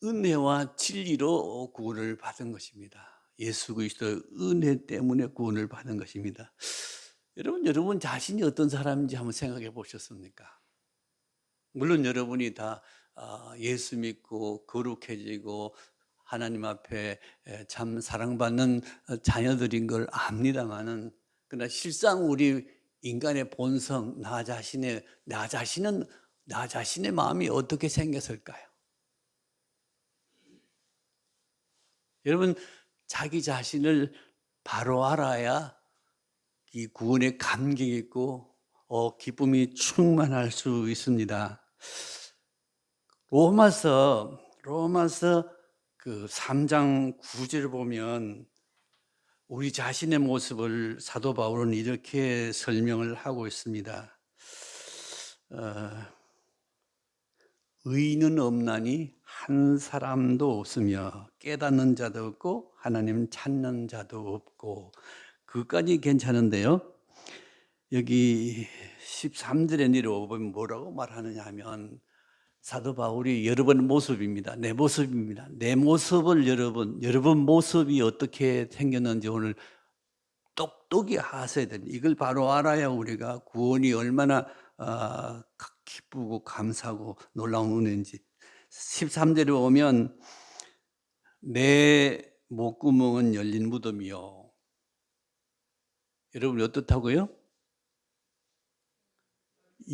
은혜와 진리로 구원을 받은 것입니다. 예수 그리스도의 은혜 때문에 구원을 받은 것입니다. 여러분 자신이 어떤 사람인지 한번 생각해 보셨습니까? 물론 여러분이 다 예수 믿고 거룩해지고 하나님 앞에 참 사랑받는 자녀들인 걸 압니다만은 그러나 실상 우리 인간의 본성 나 자신의 마음이 어떻게 생겼을까요? 여러분 자기 자신을 바로 알아야 이 구원에 감격이 있고 기쁨이 충만할 수 있습니다. 로마서 그 3장 9절을 보면 우리 자신의 모습을 사도 바울은 이렇게 설명을 하고 있습니다. 의인은 없나니 한 사람도 없으며 깨닫는 자도 없고 하나님 찾는 자도 없고. 그까지 괜찮은데요, 여기 13절에 내려오면 뭐라고 말하느냐 하면 사도 바울이 여러분 모습입니다. 내 모습입니다. 내 모습을 여러분 모습이 어떻게 생겼는지 오늘 똑똑히 하셔야 됩니다. 이걸 바로 알아야 우리가 구원이 얼마나 기쁘고 감사하고 놀라운 은혜인지. 13절에 보면 내 목구멍은 열린 무덤이요. 여러분 어떻다고요?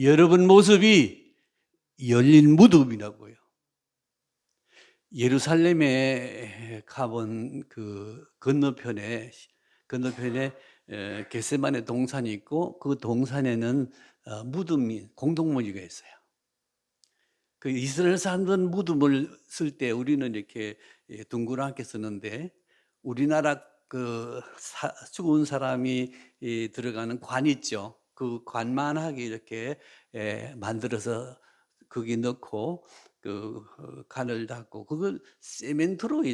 여러분 모습이 열린 무덤이라고요. 예루살렘에 가본 그 건너편에 겟세마네 동산이 있고 그 동산에는 무덤이 공동묘지가 있어요. 그 이스라엘 사람들은 무덤을 쓸 때 우리는 이렇게 둥그랗게 쓰는데 우리나라 그 죽은 사람이 들어가는 관 있죠. 그 관만하게 이렇게 만들어서 거기 넣고 그 간을 닫고 그걸 세멘트로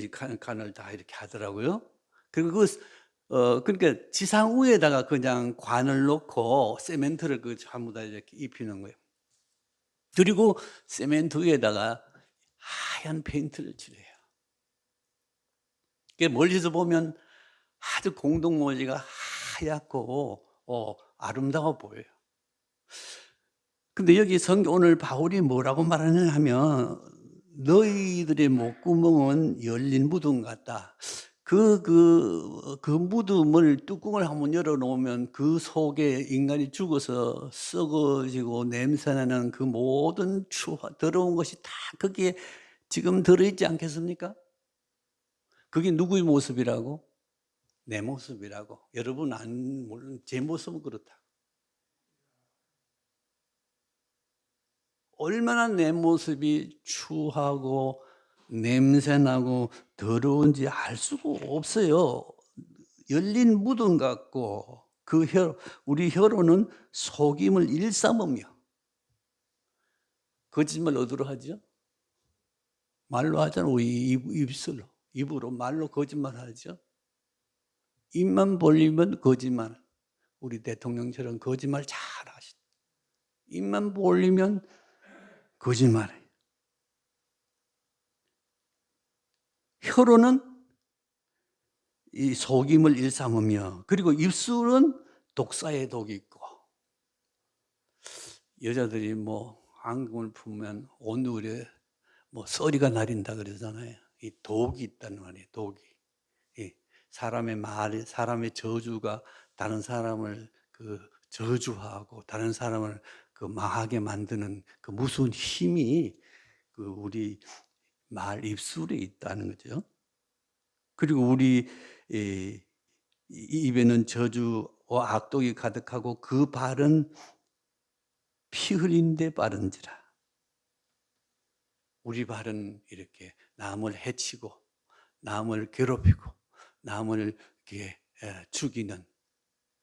간을 다 이렇게 하더라고요. 그리고 그러니까 지상 위에다가 그냥 관을 놓고 세멘트를 그 전부 다 이렇게 입히는 거예요. 그리고 세멘트 위에다가 하얀 페인트를 칠해요. 멀리서 보면 아주 공동묘지가 하얗고 아름다워 보여요. 근데 여기 성경 오늘 바울이 뭐라고 말하느냐 하면 너희들의 목구멍은 열린 무덤 같다. 그 무덤을 뚜껑을 한번 열어놓으면 그 속에 인간이 죽어서 썩어지고 냄새나는 그 모든 더러운 것이 다 거기에 지금 들어있지 않겠습니까? 그게 누구의 모습이라고? 내 모습이라고. 여러분 물론 제 모습은 그렇다. 얼마나 내 모습이 추하고 냄새나고 더러운지 알 수가 없어요. 열린 무덤 같고 우리 혀로는 속임을 일삼으며 거짓말 어디로 하죠? 말로 하잖아. 우리 입술로. 입으로 말로 거짓말 하죠. 입만 벌리면 거짓말. 우리 대통령처럼 거짓말 잘 하시죠. 입만 벌리면 거짓말해요. 혀로는 이 속임을 일삼으며, 그리고 입술은 독사의 독이 있고, 여자들이 뭐 안경을 품으면 온누리에 뭐 쏘리가 나린다 그러잖아요. 이 독이 있다는 말이에요. 독이. 사람의 말, 사람의 저주가 다른 사람을 저주하고 다른 사람을 망하게 만드는 그 무서운 힘이 우리 말 입술에 있다는 거죠. 그리고 우리 입에는 저주와 악독이 가득하고 그 발은 피 흘린 데 빠른지라. 우리 발은 이렇게 남을 해치고 남을 괴롭히고 남을 이렇게 죽이는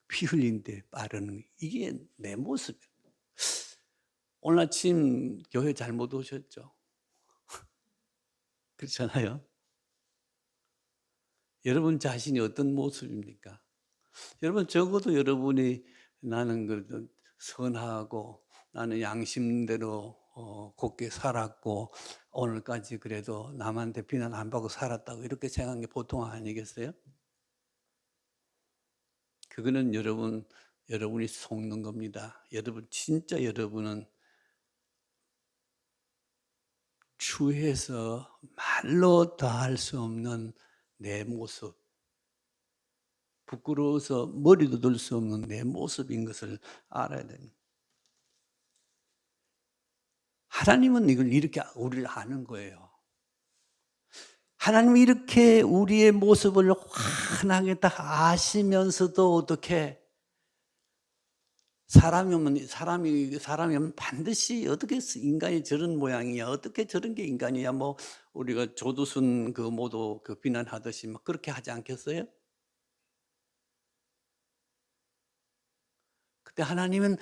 피 흘린 데 빠르는, 이게 내 모습이에요. 오늘 아침 교회 잘못 오셨죠? 그렇잖아요. 여러분 자신이 어떤 모습입니까? 여러분 적어도 여러분이 나는 그래도 선하고 나는 양심대로 곱게 살았고 오늘까지 그래도 남한테 비난 안 받고 살았다고 이렇게 생각하는 게 보통 아니겠어요? 그거는 여러분이 속는 겁니다. 진짜 여러분은 추해서 말로 다할 수 없는 내 모습, 부끄러워서 머리도 들 수 없는 내 모습인 것을 알아야 됩니다. 하나님은 이걸 이렇게 우리를 아는 거예요. 하나님은 이렇게 우리의 모습을 환하게 딱 아시면서도 어떻게 사람이 오면 반드시 어떻게 인간이 저런 모양이야, 어떻게 저런 게 인간이야, 뭐 우리가 조두순 모두 비난하듯이 막 그렇게 하지 않겠어요? 그때 하나님은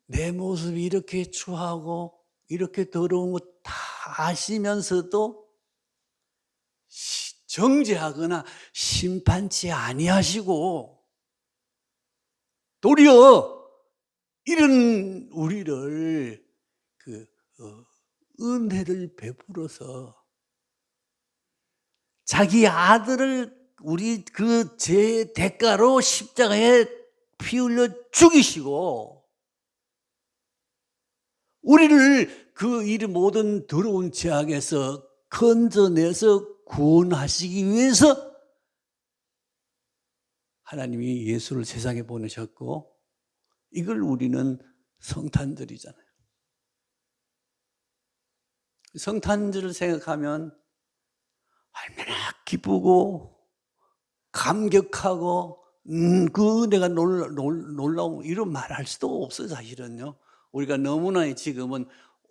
내 모습이 이렇게 추하고 이렇게 더러운 거 다 아시면서도 정죄하거나 심판치 아니하시고 도리어 이런 우리를 은혜를 베풀어서 자기 아들을 우리 죄 대가로 십자가에 피 흘려 죽이시고 우리를 이 모든 더러운 죄악에서 건져내서 구원하시기 위해서 하나님이 예수를 세상에 보내셨고, 이걸 우리는 성탄절이잖아요. 성탄절을 생각하면 얼마나 기쁘고 감격하고 그 은혜가 놀라운, 이런 말할 수도 없어요. 사실은요. 우리가 너무나 지금은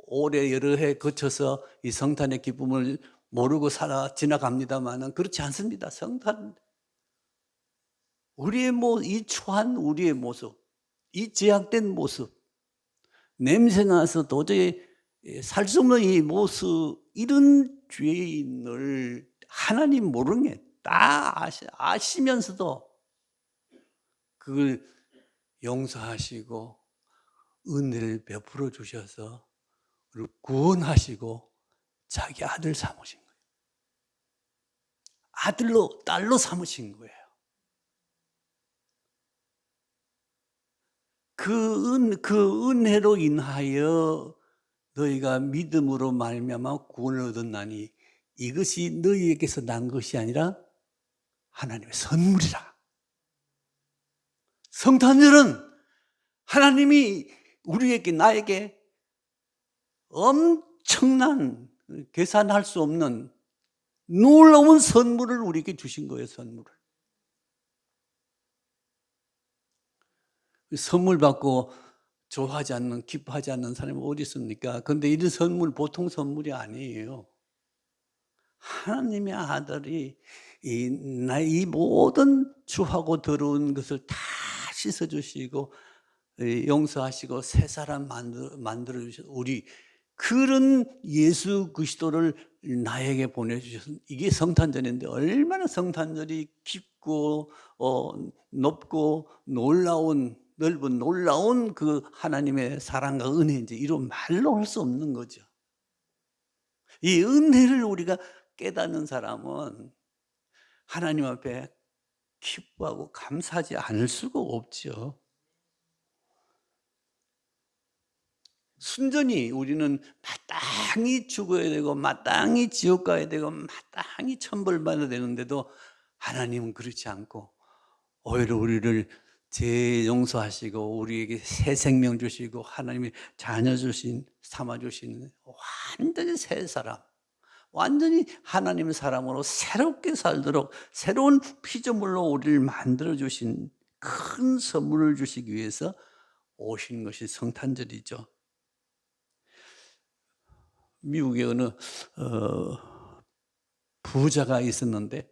올해 여러 해 거쳐서 이 성탄의 기쁨을 모르고 지나갑니다만은 그렇지 않습니다. 성탄, 이 추한 우리의 모습, 이 제약된 모습, 냄새나서 도저히 살 수 없는 이 모습, 이런 죄인을 하나님 모르는 게 다 아시면서도 그걸 용서하시고 은혜를 베풀어 주셔서 우리를 구원하시고 자기 아들 삼으신 거예요. 아들로, 딸로 삼으신 거예요. 그 은혜로 인하여 너희가 믿음으로 말미암아 구원을 얻었나니 이것이 너희에게서 난 것이 아니라 하나님의 선물이라. 성탄절은 하나님이 나에게 엄청난, 계산할 수 없는 놀라운 선물을 우리에게 주신 거예요. 선물을. 선물 받고 좋아하지 않는, 기뻐하지 않는 사람이 어디 있습니까? 그런데 이런 선물 보통 선물이 아니에요. 하나님의 아들이 이 모든 추하고 더러운 것을 다 씻어주시고 용서하시고 새 사람 만들어주셔서 우리 그런 예수 그리스도를 나에게 보내주셔서 이게 성탄절인데 얼마나 성탄절이 깊고 높고 놀라운 넓은 놀라운 그 하나님의 사랑과 은혜인지 이런 말로 할 수 없는 거죠. 이 은혜를 우리가 깨닫는 사람은 하나님 앞에 기뻐하고 감사하지 않을 수가 없죠. 순전히 우리는 마땅히 죽어야 되고 마땅히 지옥 가야 되고 마땅히 천벌받아야 되는데도 하나님은 그렇지 않고 오히려 우리를 죄 용서하시고 우리에게 새 생명 주시고 하나님의 자녀 삼아 주시는 완전히 새 사람, 완전히 하나님의 사람으로 새롭게 살도록 새로운 피조물로 우리를 만들어 주신 큰 선물을 주시기 위해서 오신 것이 성탄절이죠. 미국에 어느 부자가 있었는데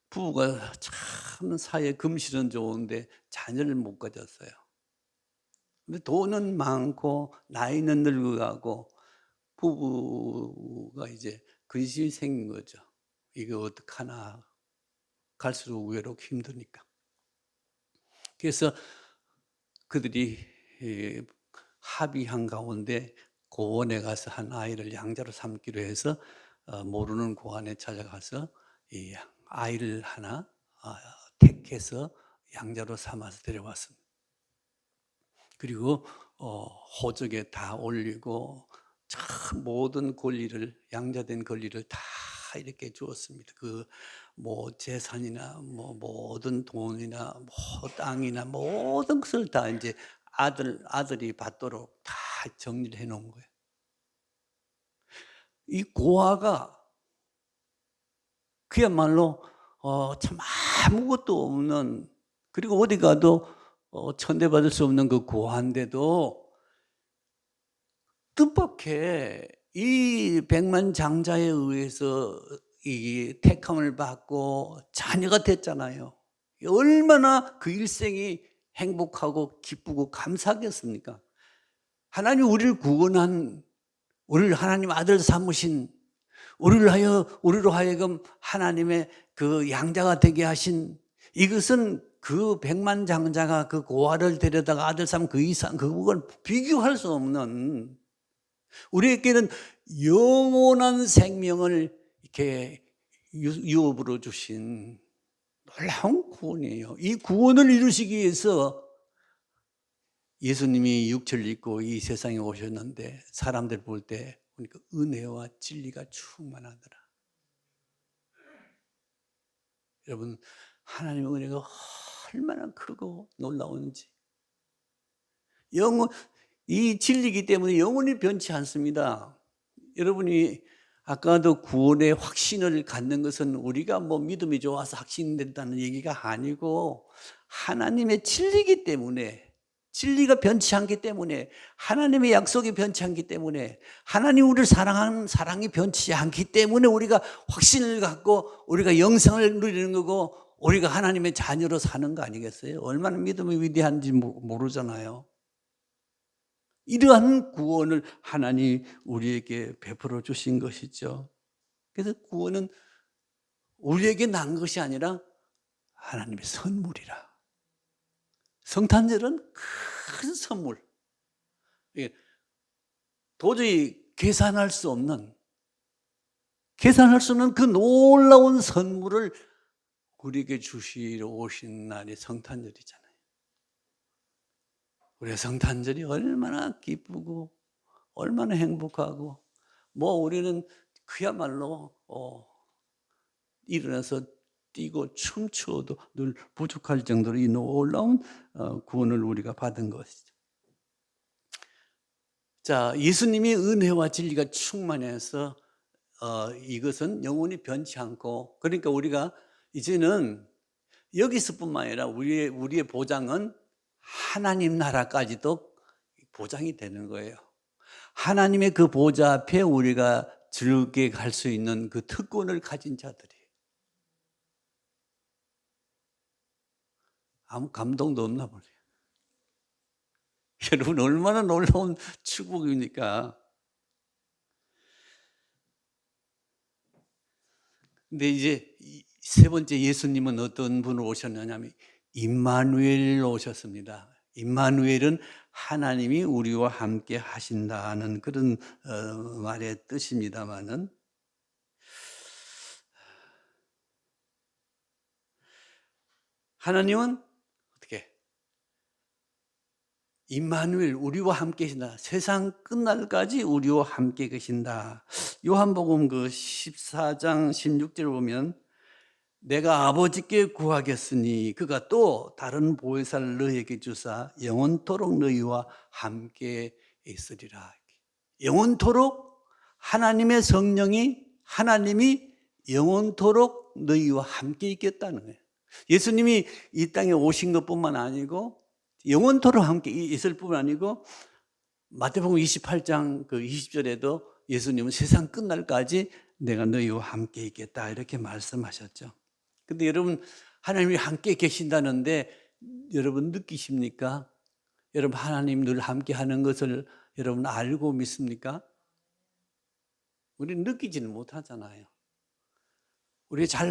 부부가 참 사이에 금실은 좋은데 자녀를 못 가졌어요. 근데 돈은 많고 나이는 늙어가고 부부가 이제 근심이 생긴 거죠. 이거 어떡하나, 갈수록 외롭고 힘드니까. 그래서 그들이 합의한 가운데 고원에 가서 한 아이를 양자로 삼기로 해서 모르는 고아원에 찾아가서 이 아이를 하나 택해서 양자로 삼아서 데려왔습니다. 그리고 호적에 다 올리고 참 모든 권리를, 양자된 권리를 다 이렇게 주었습니다. 그 뭐 재산이나 뭐 모든 돈이나 뭐 땅이나 모든 것을 다 이제 아들이 받도록 다 정리를 해 놓은 거예요. 이 고아가 그야말로 참 아무것도 없는, 그리고 어디 가도 천대받을 수 없는 그 고아인데도 뜻밖의 이 백만장자에 의해서 이 택함을 받고 자녀가 됐잖아요. 얼마나 그 일생이 행복하고 기쁘고 감사하겠습니까? 하나님 우리를 구원한, 우리를 하나님 아들 삼으신, 우리로 하여금 하나님의 그 양자가 되게 하신, 이것은 그 백만장자가 그 고아를 데려다가 아들 삼은 그 이상, 그건 비교할 수 없는, 우리에게는 영원한 생명을 이렇게 유업으로 주신 놀라운 구원이에요. 이 구원을 이루시기 위해서 예수님이 육체를 입고 이 세상에 오셨는데 사람들 볼 때 보니까 은혜와 진리가 충만하더라. 여러분, 하나님의 은혜가 얼마나 크고 놀라운지. 이 진리이기 때문에 영원히 변치 않습니다. 여러분이 아까도 구원의 확신을 갖는 것은 우리가 뭐 믿음이 좋아서 확신된다는 얘기가 아니고 하나님의 진리이기 때문에, 진리가 변치 않기 때문에, 하나님의 약속이 변치 않기 때문에, 하나님 우리를 사랑하는 사랑이 변치 않기 때문에 우리가 확신을 갖고 우리가 영생을 누리는 거고 우리가 하나님의 자녀로 사는 거 아니겠어요? 얼마나 믿음이 위대한지 모르잖아요. 이러한 구원을 하나님이 우리에게 베풀어 주신 것이죠. 그래서 구원은 우리에게 난 것이 아니라 하나님의 선물이라. 성탄절은 큰 선물. 도저히 계산할 수 없는 그 놀라운 선물을 우리에게 주시러 오신 날이 성탄절이잖아요. 우리의 성탄절이 얼마나 기쁘고 얼마나 행복하고, 뭐 우리는 그야말로 일어나서 뛰고 춤추어도 늘 부족할 정도로 이 놀라운 구원을 우리가 받은 것이죠. 자, 예수님이 은혜와 진리가 충만해서 이것은 영원히 변치 않고, 그러니까 우리가 이제는 여기서뿐만 아니라 우리의 보장은 하나님 나라까지도 보장이 되는 거예요. 하나님의 그 보좌 앞에 우리가 즐겁게 갈 수 있는 그 특권을 가진 자들이. 아무 감동도 없나 보네요. 여러분, 얼마나 놀라운 축복입니까? 근데 이제 세 번째 예수님은 어떤 분으로 오셨느냐면 임마누엘로 오셨습니다. 임마누엘은 하나님이 우리와 함께 하신다는 그런 말의 뜻입니다만은, 하나님은 어떻게 임마누엘, 우리와 함께 계신다. 세상 끝날까지 우리와 함께 계신다. 요한복음 그 14장 16절을 보면 내가 아버지께 구하겠으니 그가 또 다른 보혜사를 너희에게 주사 영원토록 너희와 함께 있으리라. 영원토록 하나님의 성령이, 하나님이 영원토록 너희와 함께 있겠다는 거예요. 예수님이 이 땅에 오신 것뿐만 아니고 영원토록 함께 있을 뿐만 아니고 마태복음 28장 그 20절에도 예수님은 세상 끝날까지 내가 너희와 함께 있겠다 이렇게 말씀하셨죠. 근데 여러분, 하나님이 함께 계신다는데 여러분 느끼십니까? 여러분, 하나님 늘 함께 하는 것을 여러분 알고 믿습니까? 우리는 느끼지는 못하잖아요.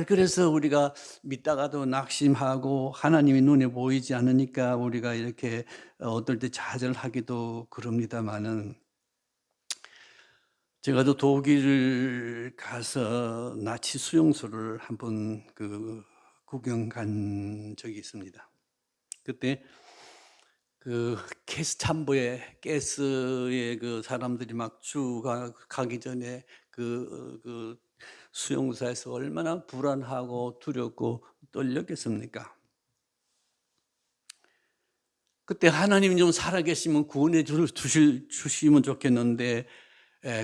그래서 우리가 믿다가도 낙심하고 하나님이 눈에 보이지 않으니까 우리가 이렇게 어떨 때 좌절하기도 그럽니다만은, 제가 또 독일을 가서 나치 수용소를 한번 구경 간 적이 있습니다. 그때 그 게스참버에 가스에 그 사람들이 막 가기 전에 그 수용소에서 얼마나 불안하고 두렵고 떨렸겠습니까? 그때 하나님이 좀 살아계시면 구원해 주시면 좋겠는데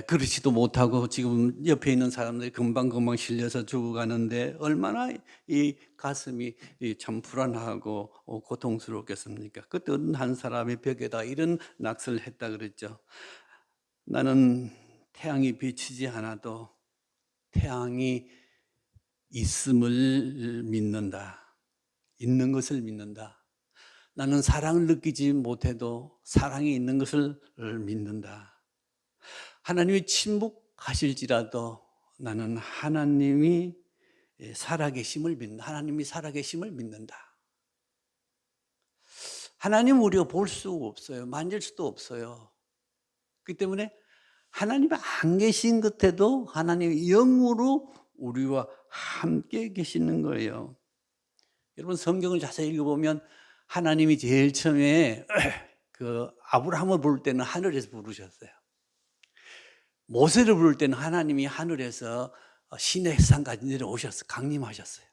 그렇지도 못하고 지금 옆에 있는 사람들이 금방 실려서 죽어가는데 얼마나 이 가슴이 참 불안하고 고통스럽겠습니까? 그때 한 사람이 벽에다 이런 낙서를 했다 그랬죠. 나는 태양이 비치지 않아도 태양이 있음을 믿는다. 있는 것을 믿는다. 나는 사랑을 느끼지 못해도 사랑이 있는 것을 믿는다. 하나님이 침묵하실지라도 나는 하나님이 살아계심을 믿는다. 하나님이 살아계심을 믿는다. 하나님 우리가 볼 수 없어요. 만질 수도 없어요. 그렇기 때문에 하나님이 안 계신 끝에도 하나님의 영으로 우리와 함께 계시는 거예요. 여러분, 성경을 자세히 읽어보면 하나님이 제일 처음에 아브라함을 부를 때는 하늘에서 부르셨어요. 모세를 부를 때는 하나님이 하늘에서 시내산까지 내려오셔서 강림하셨어요.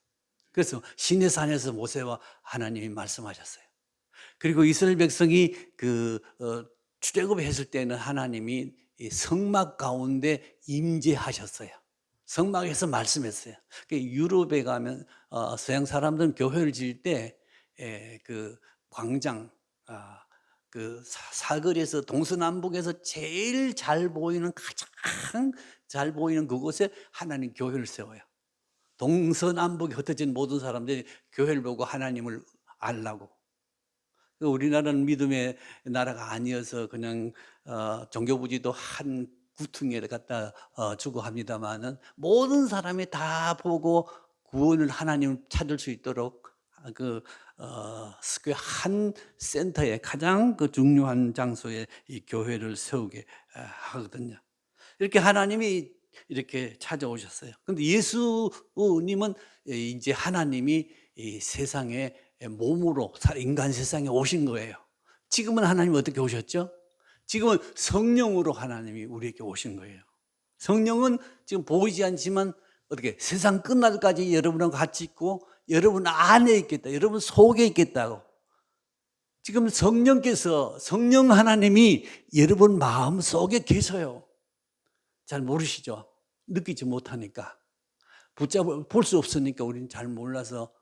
그래서 시내산에서 모세와 하나님이 말씀하셨어요. 그리고 이스라엘 백성이 출애굽했을 때는 하나님이 성막 가운데 임재하셨어요. 성막에서 말씀했어요. 유럽에 가면 서양 사람들은 교회를 지을 때 광장, 사거리에서 동서남북에서 제일 잘 보이는, 가장 잘 보이는 그곳에 하나님 교회를 세워요. 동서남북에 흩어진 모든 사람들이 교회를 보고 하나님을 알라고. 우리나라는 믿음의 나라가 아니어서 그냥 종교부지도 한 구퉁이에 갖다 주고 합니다만은 모든 사람이 다 보고 구원을 하나님을 찾을 수 있도록 한 센터에 가장 중요한 장소에 이 교회를 세우게 하거든요. 이렇게 하나님이 이렇게 찾아오셨어요. 그런데 예수님은 이제 하나님이 이 세상에 몸으로 인간 세상에 오신 거예요. 지금은 하나님이 어떻게 오셨죠? 지금은 성령으로 하나님이 우리에게 오신 거예요. 성령은 지금 보이지 않지만 어떻게 세상 끝날까지 여러분과 같이 있고 여러분 안에 있겠다. 여러분 속에 있겠다고. 지금 성령 하나님이 여러분 마음 속에 계셔요. 잘 모르시죠? 느끼지 못하니까, 볼 수 없으니까 우리는 잘 몰라서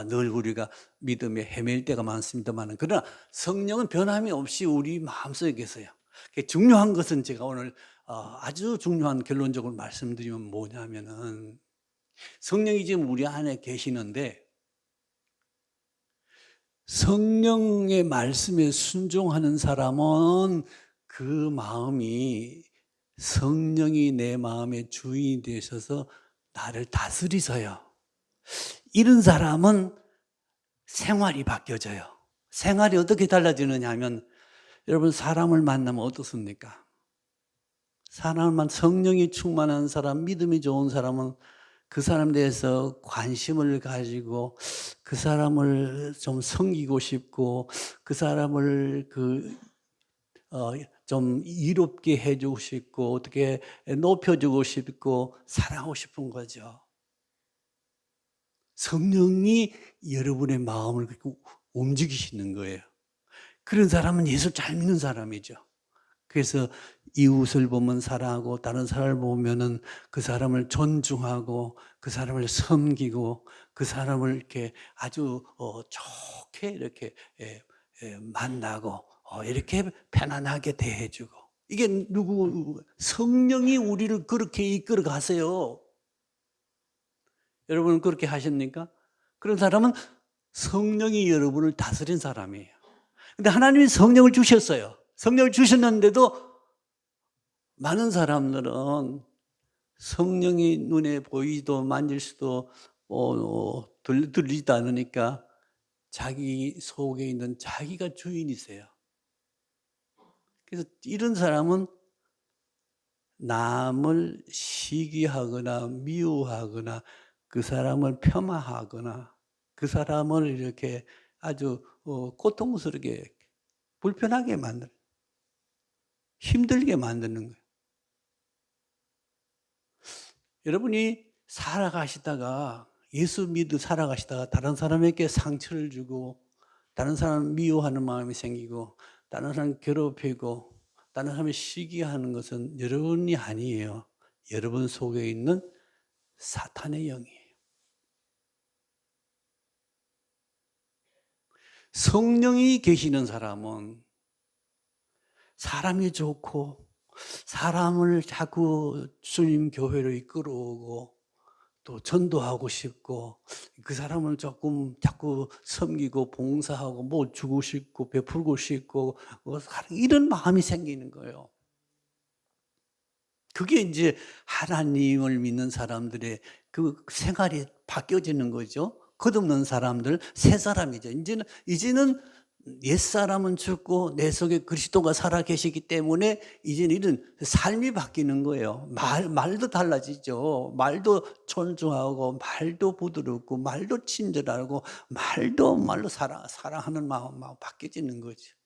늘 우리가 믿음에 헤맬 때가 많습니다만, 그러나 성령은 변함이 없이 우리 마음속에 계세요. 중요한 것은 제가 오늘 아주 중요한 결론적으로 말씀드리면 뭐냐면은, 성령이 지금 우리 안에 계시는데 성령의 말씀에 순종하는 사람은 그 마음이 성령이 내 마음의 주인이 되셔서 나를 다스리세요. 이런 사람은 생활이 바뀌어져요. 생활이 어떻게 달라지느냐 하면, 여러분 사람을 만나면 어떻습니까? 사람만 성령이 충만한 사람, 믿음이 좋은 사람은 그 사람에 대해서 관심을 가지고 그 사람을 좀 섬기고 싶고 그 사람을 좀 이롭게 해주고 싶고 어떻게 높여주고 싶고 사랑하고 싶은 거죠. 성령이 여러분의 마음을 움직이시는 거예요. 그런 사람은 예수 잘 믿는 사람이죠. 그래서 이웃을 보면 사랑하고 다른 사람을 보면은 그 사람을 존중하고 그 사람을 섬기고 그 사람을 이렇게 아주 좋게 이렇게 만나고 이렇게 편안하게 대해주고, 이게 성령이 우리를 그렇게 이끌어 가세요. 여러분은 그렇게 하십니까? 그런 사람은 성령이 여러분을 다스린 사람이에요. 근데 하나님이 성령을 주셨어요. 성령을 주셨는데도 많은 사람들은 성령이 눈에 보이지도 만질 수도 들리지도 않으니까 자기 속에 있는 자기가 주인이세요. 그래서 이런 사람은 남을 시기하거나 미워하거나 그 사람을 폄하하거나 그 사람을 이렇게 아주 고통스럽게 불편하게 만드는, 힘들게 만드는 거예요. 여러분이 살아가시다가 예수 믿고 살아가시다가 다른 사람에게 상처를 주고 다른 사람 미워하는 마음이 생기고 다른 사람 괴롭히고 다른 사람을 시기하는 것은 여러분이 아니에요. 여러분 속에 있는 사탄의 영이에요. 성령이 계시는 사람은 사람이 좋고 사람을 자꾸 주님 교회로 이끌어오고 또 전도하고 싶고 그 사람을 자꾸 섬기고 봉사하고 뭐 주고 싶고 베풀고 싶고 이런 마음이 생기는 거예요. 그게 이제 하나님을 믿는 사람들의 그 생활이 바뀌어지는 거죠. 끝없는 사람들, 새 사람이죠. 이제는 옛사람은 죽고 내 속에 그리스도가 살아계시기 때문에 이제는 이런 삶이 바뀌는 거예요. 말도 달라지죠. 말도 존중하고 말도 부드럽고 말도 친절하고 말로 사랑하는 마음 바뀌어지는 거죠.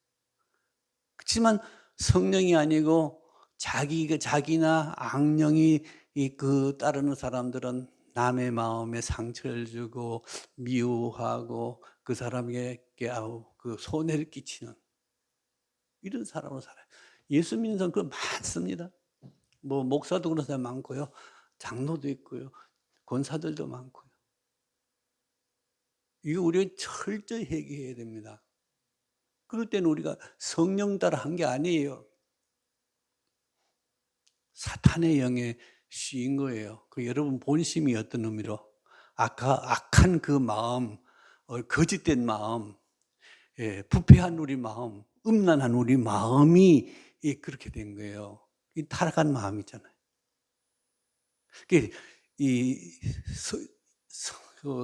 그렇지만 성령이 아니고 자기나 악령이 따르는 사람들은 남의 마음에 상처를 주고 미워하고 그 사람에게 손해를 끼치는 이런 사람으로 살아요. 예수 믿는 사람 그거 많습니다. 뭐 목사도 그런 사람 많고요, 장로도 있고요, 권사들도 많고요. 이거 우리가 철저히 회개해야 됩니다. 그럴 때는 우리가 성령 따라 한 게 아니에요. 사탄의 영에 씌인 거예요. 여러분 본심이 어떤 의미로 악한 그 마음, 거짓된 마음, 부패한 우리 마음, 음란한 우리 마음이 그렇게 된 거예요. 이 타락한 마음이잖아요. 이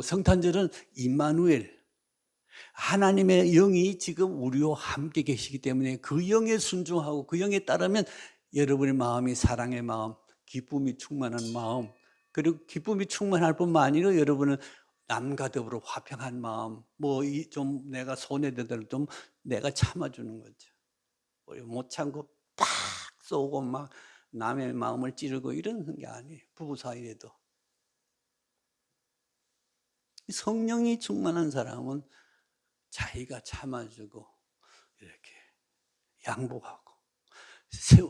성탄절은 임마누엘, 하나님의 영이 지금 우리와 함께 계시기 때문에 그 영에 순종하고 그 영에 따르면 여러분의 마음이 사랑의 마음, 기쁨이 충만한 마음, 그리고 기쁨이 충만할 뿐만 아니라 여러분은 남과 더불어 화평한 마음, 좀 내가 손해되더라도 좀 내가 참아주는 거죠. 못 참고 팍 쏘고 막 남의 마음을 찌르고 이러는 게 아니에요. 부부 사이에도. 성령이 충만한 사람은 자기가 참아주고 이렇게 양보하고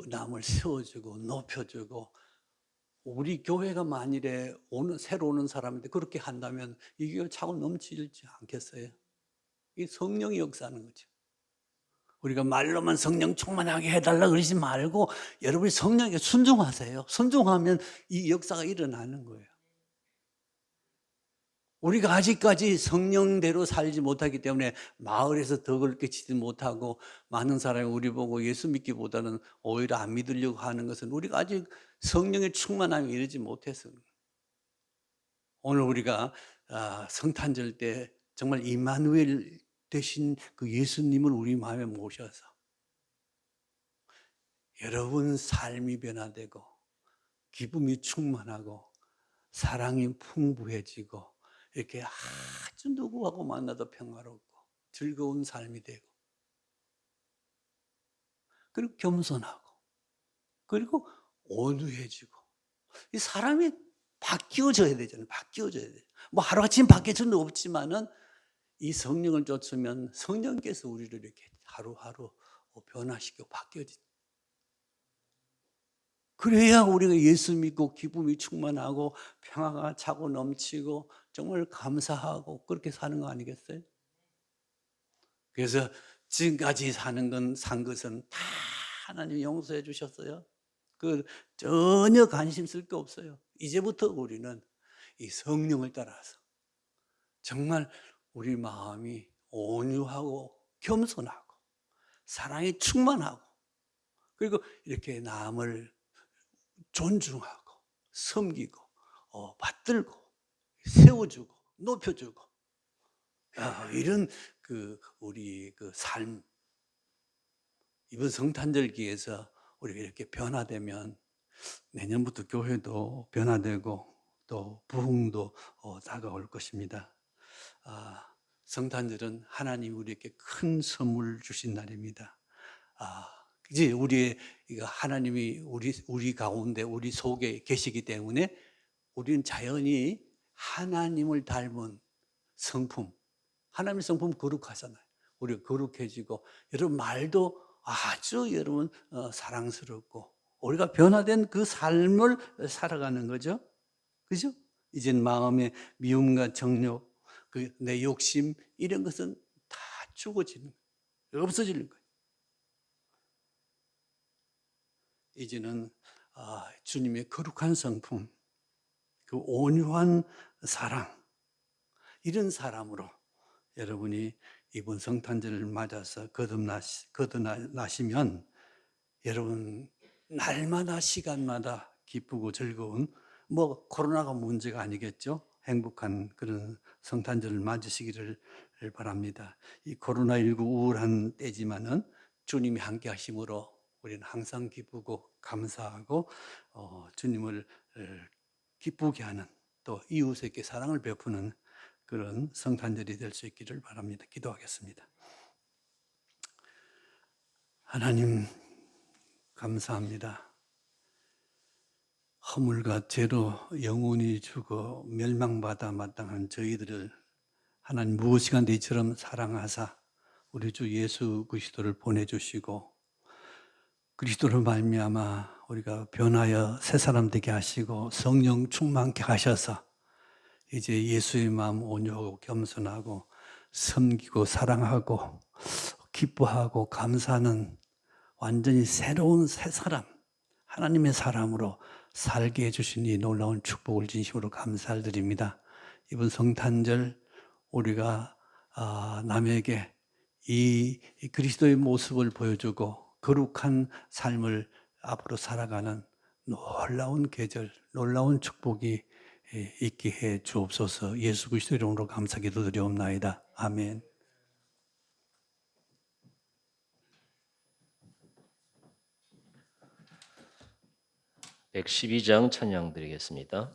남을 세워주고 높여주고 우리 교회가 만일에 새로 오는 사람인데 그렇게 한다면 이 교회 차고 넘치지 않겠어요? 이 성령이 역사하는 거죠. 우리가 말로만 성령 충만하게 해달라 그러지 말고 여러분이 성령에게 순종하세요. 순종하면 이 역사가 일어나는 거예요. 우리가 아직까지 성령대로 살지 못하기 때문에 마을에서 덕을 끼치지 못하고 많은 사람이 우리 보고 예수 믿기보다는 오히려 안 믿으려고 하는 것은 우리가 아직 성령의 충만함에 이르지 못해서. 오늘 우리가 성탄절 때 정말 임마누엘 되신 그 예수님을 우리 마음에 모셔서 여러분 삶이 변화되고 기쁨이 충만하고 사랑이 풍부해지고 이렇게 아주 누구하고 만나도 평화롭고 즐거운 삶이 되고 그리고 겸손하고 그리고 온유해지고 이 사람이 바뀌어져야 되잖아요. 바뀌어져야 돼요. 뭐 하루아침 바뀔 수는 없지만은 이 성령을 쫓으면 성령께서 우리를 이렇게 하루하루 변화시키고 바뀌어지. 그래야 우리가 예수 믿고 기쁨이 충만하고 평화가 차고 넘치고 정말 감사하고 그렇게 사는 거 아니겠어요? 그래서 지금까지 산 것은 다 하나님이 용서해 주셨어요. 그 전혀 관심 쓸 게 없어요. 이제부터 우리는 이 성령을 따라서 정말 우리 마음이 온유하고 겸손하고 사랑이 충만하고 그리고 이렇게 남을 존중하고 섬기고 받들고 세워주고 높여주고 이런 우리 삶 이번 성탄절기에서 우리가 이렇게 변화되면 내년부터 교회도 변화되고 또 부흥도 다가올 것입니다. 성탄절은 하나님이 우리에게 큰 선물 주신 날입니다. 이제 하나님이 우리 가운데 우리 속에 계시기 때문에 우리는 자연히 하나님을 닮은 성품, 하나님의 성품 거룩하잖아요. 우리가 거룩해지고 여러분 말도 아주 여러분 사랑스럽고 우리가 변화된 그 삶을 살아가는 거죠. 그죠? 이젠 마음의 미움과 정욕, 내 욕심 이런 것은 다 죽어지는 거예요. 없어지는 거예요. 이제는 주님의 거룩한 성품, 그 온유한 사랑 이런 사람으로 여러분이 이번 성탄절을 맞아서 거듭나시면 여러분 날마다 시간마다 기쁘고 즐거운 뭐 코로나가 문제가 아니겠죠. 행복한 그런 성탄절을 맞으시기를 바랍니다. 이 코로나19 우울한 때지만은 주님이 함께 하심으로 우리는 항상 기쁘고 감사하고 주님을 기쁘게 하는 또 이웃에게 사랑을 베푸는 그런 성탄절이 될 수 있기를 바랍니다. 기도하겠습니다. 하나님 감사합니다. 허물과 죄로 영원히 죽어 멸망받아 마땅한 저희들을 하나님 무엇이간데 이처럼 사랑하사 우리 주 예수 그리스도를 보내주시고 그리스도를 말미암아 우리가 변하여 새 사람 되게 하시고 성령 충만케 하셔서 이제 예수의 마음 온유하고 겸손하고 섬기고 사랑하고 기뻐하고 감사하는 완전히 새로운 새 사람 하나님의 사람으로 살게 해주신 이 놀라운 축복을 진심으로 감사를 드립니다. 이번 성탄절 우리가 남에게 이 그리스도의 모습을 보여주고 거룩한 삶을 앞으로 살아가는 놀라운 계절, 놀라운 축복이 있게 해 주옵소서. 예수 그리스도 이름으로 감사 기도드리옵나이다. 아멘. (112장) 찬양 드리겠습니다.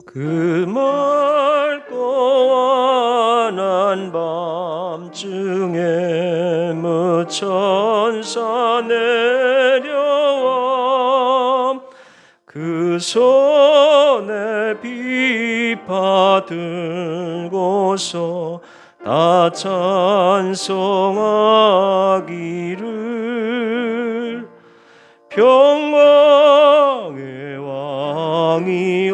그 맑고 환한 밤중에 무천사 내려와 그 손에 비 받들고서 다 찬송하기를 평강의 왕이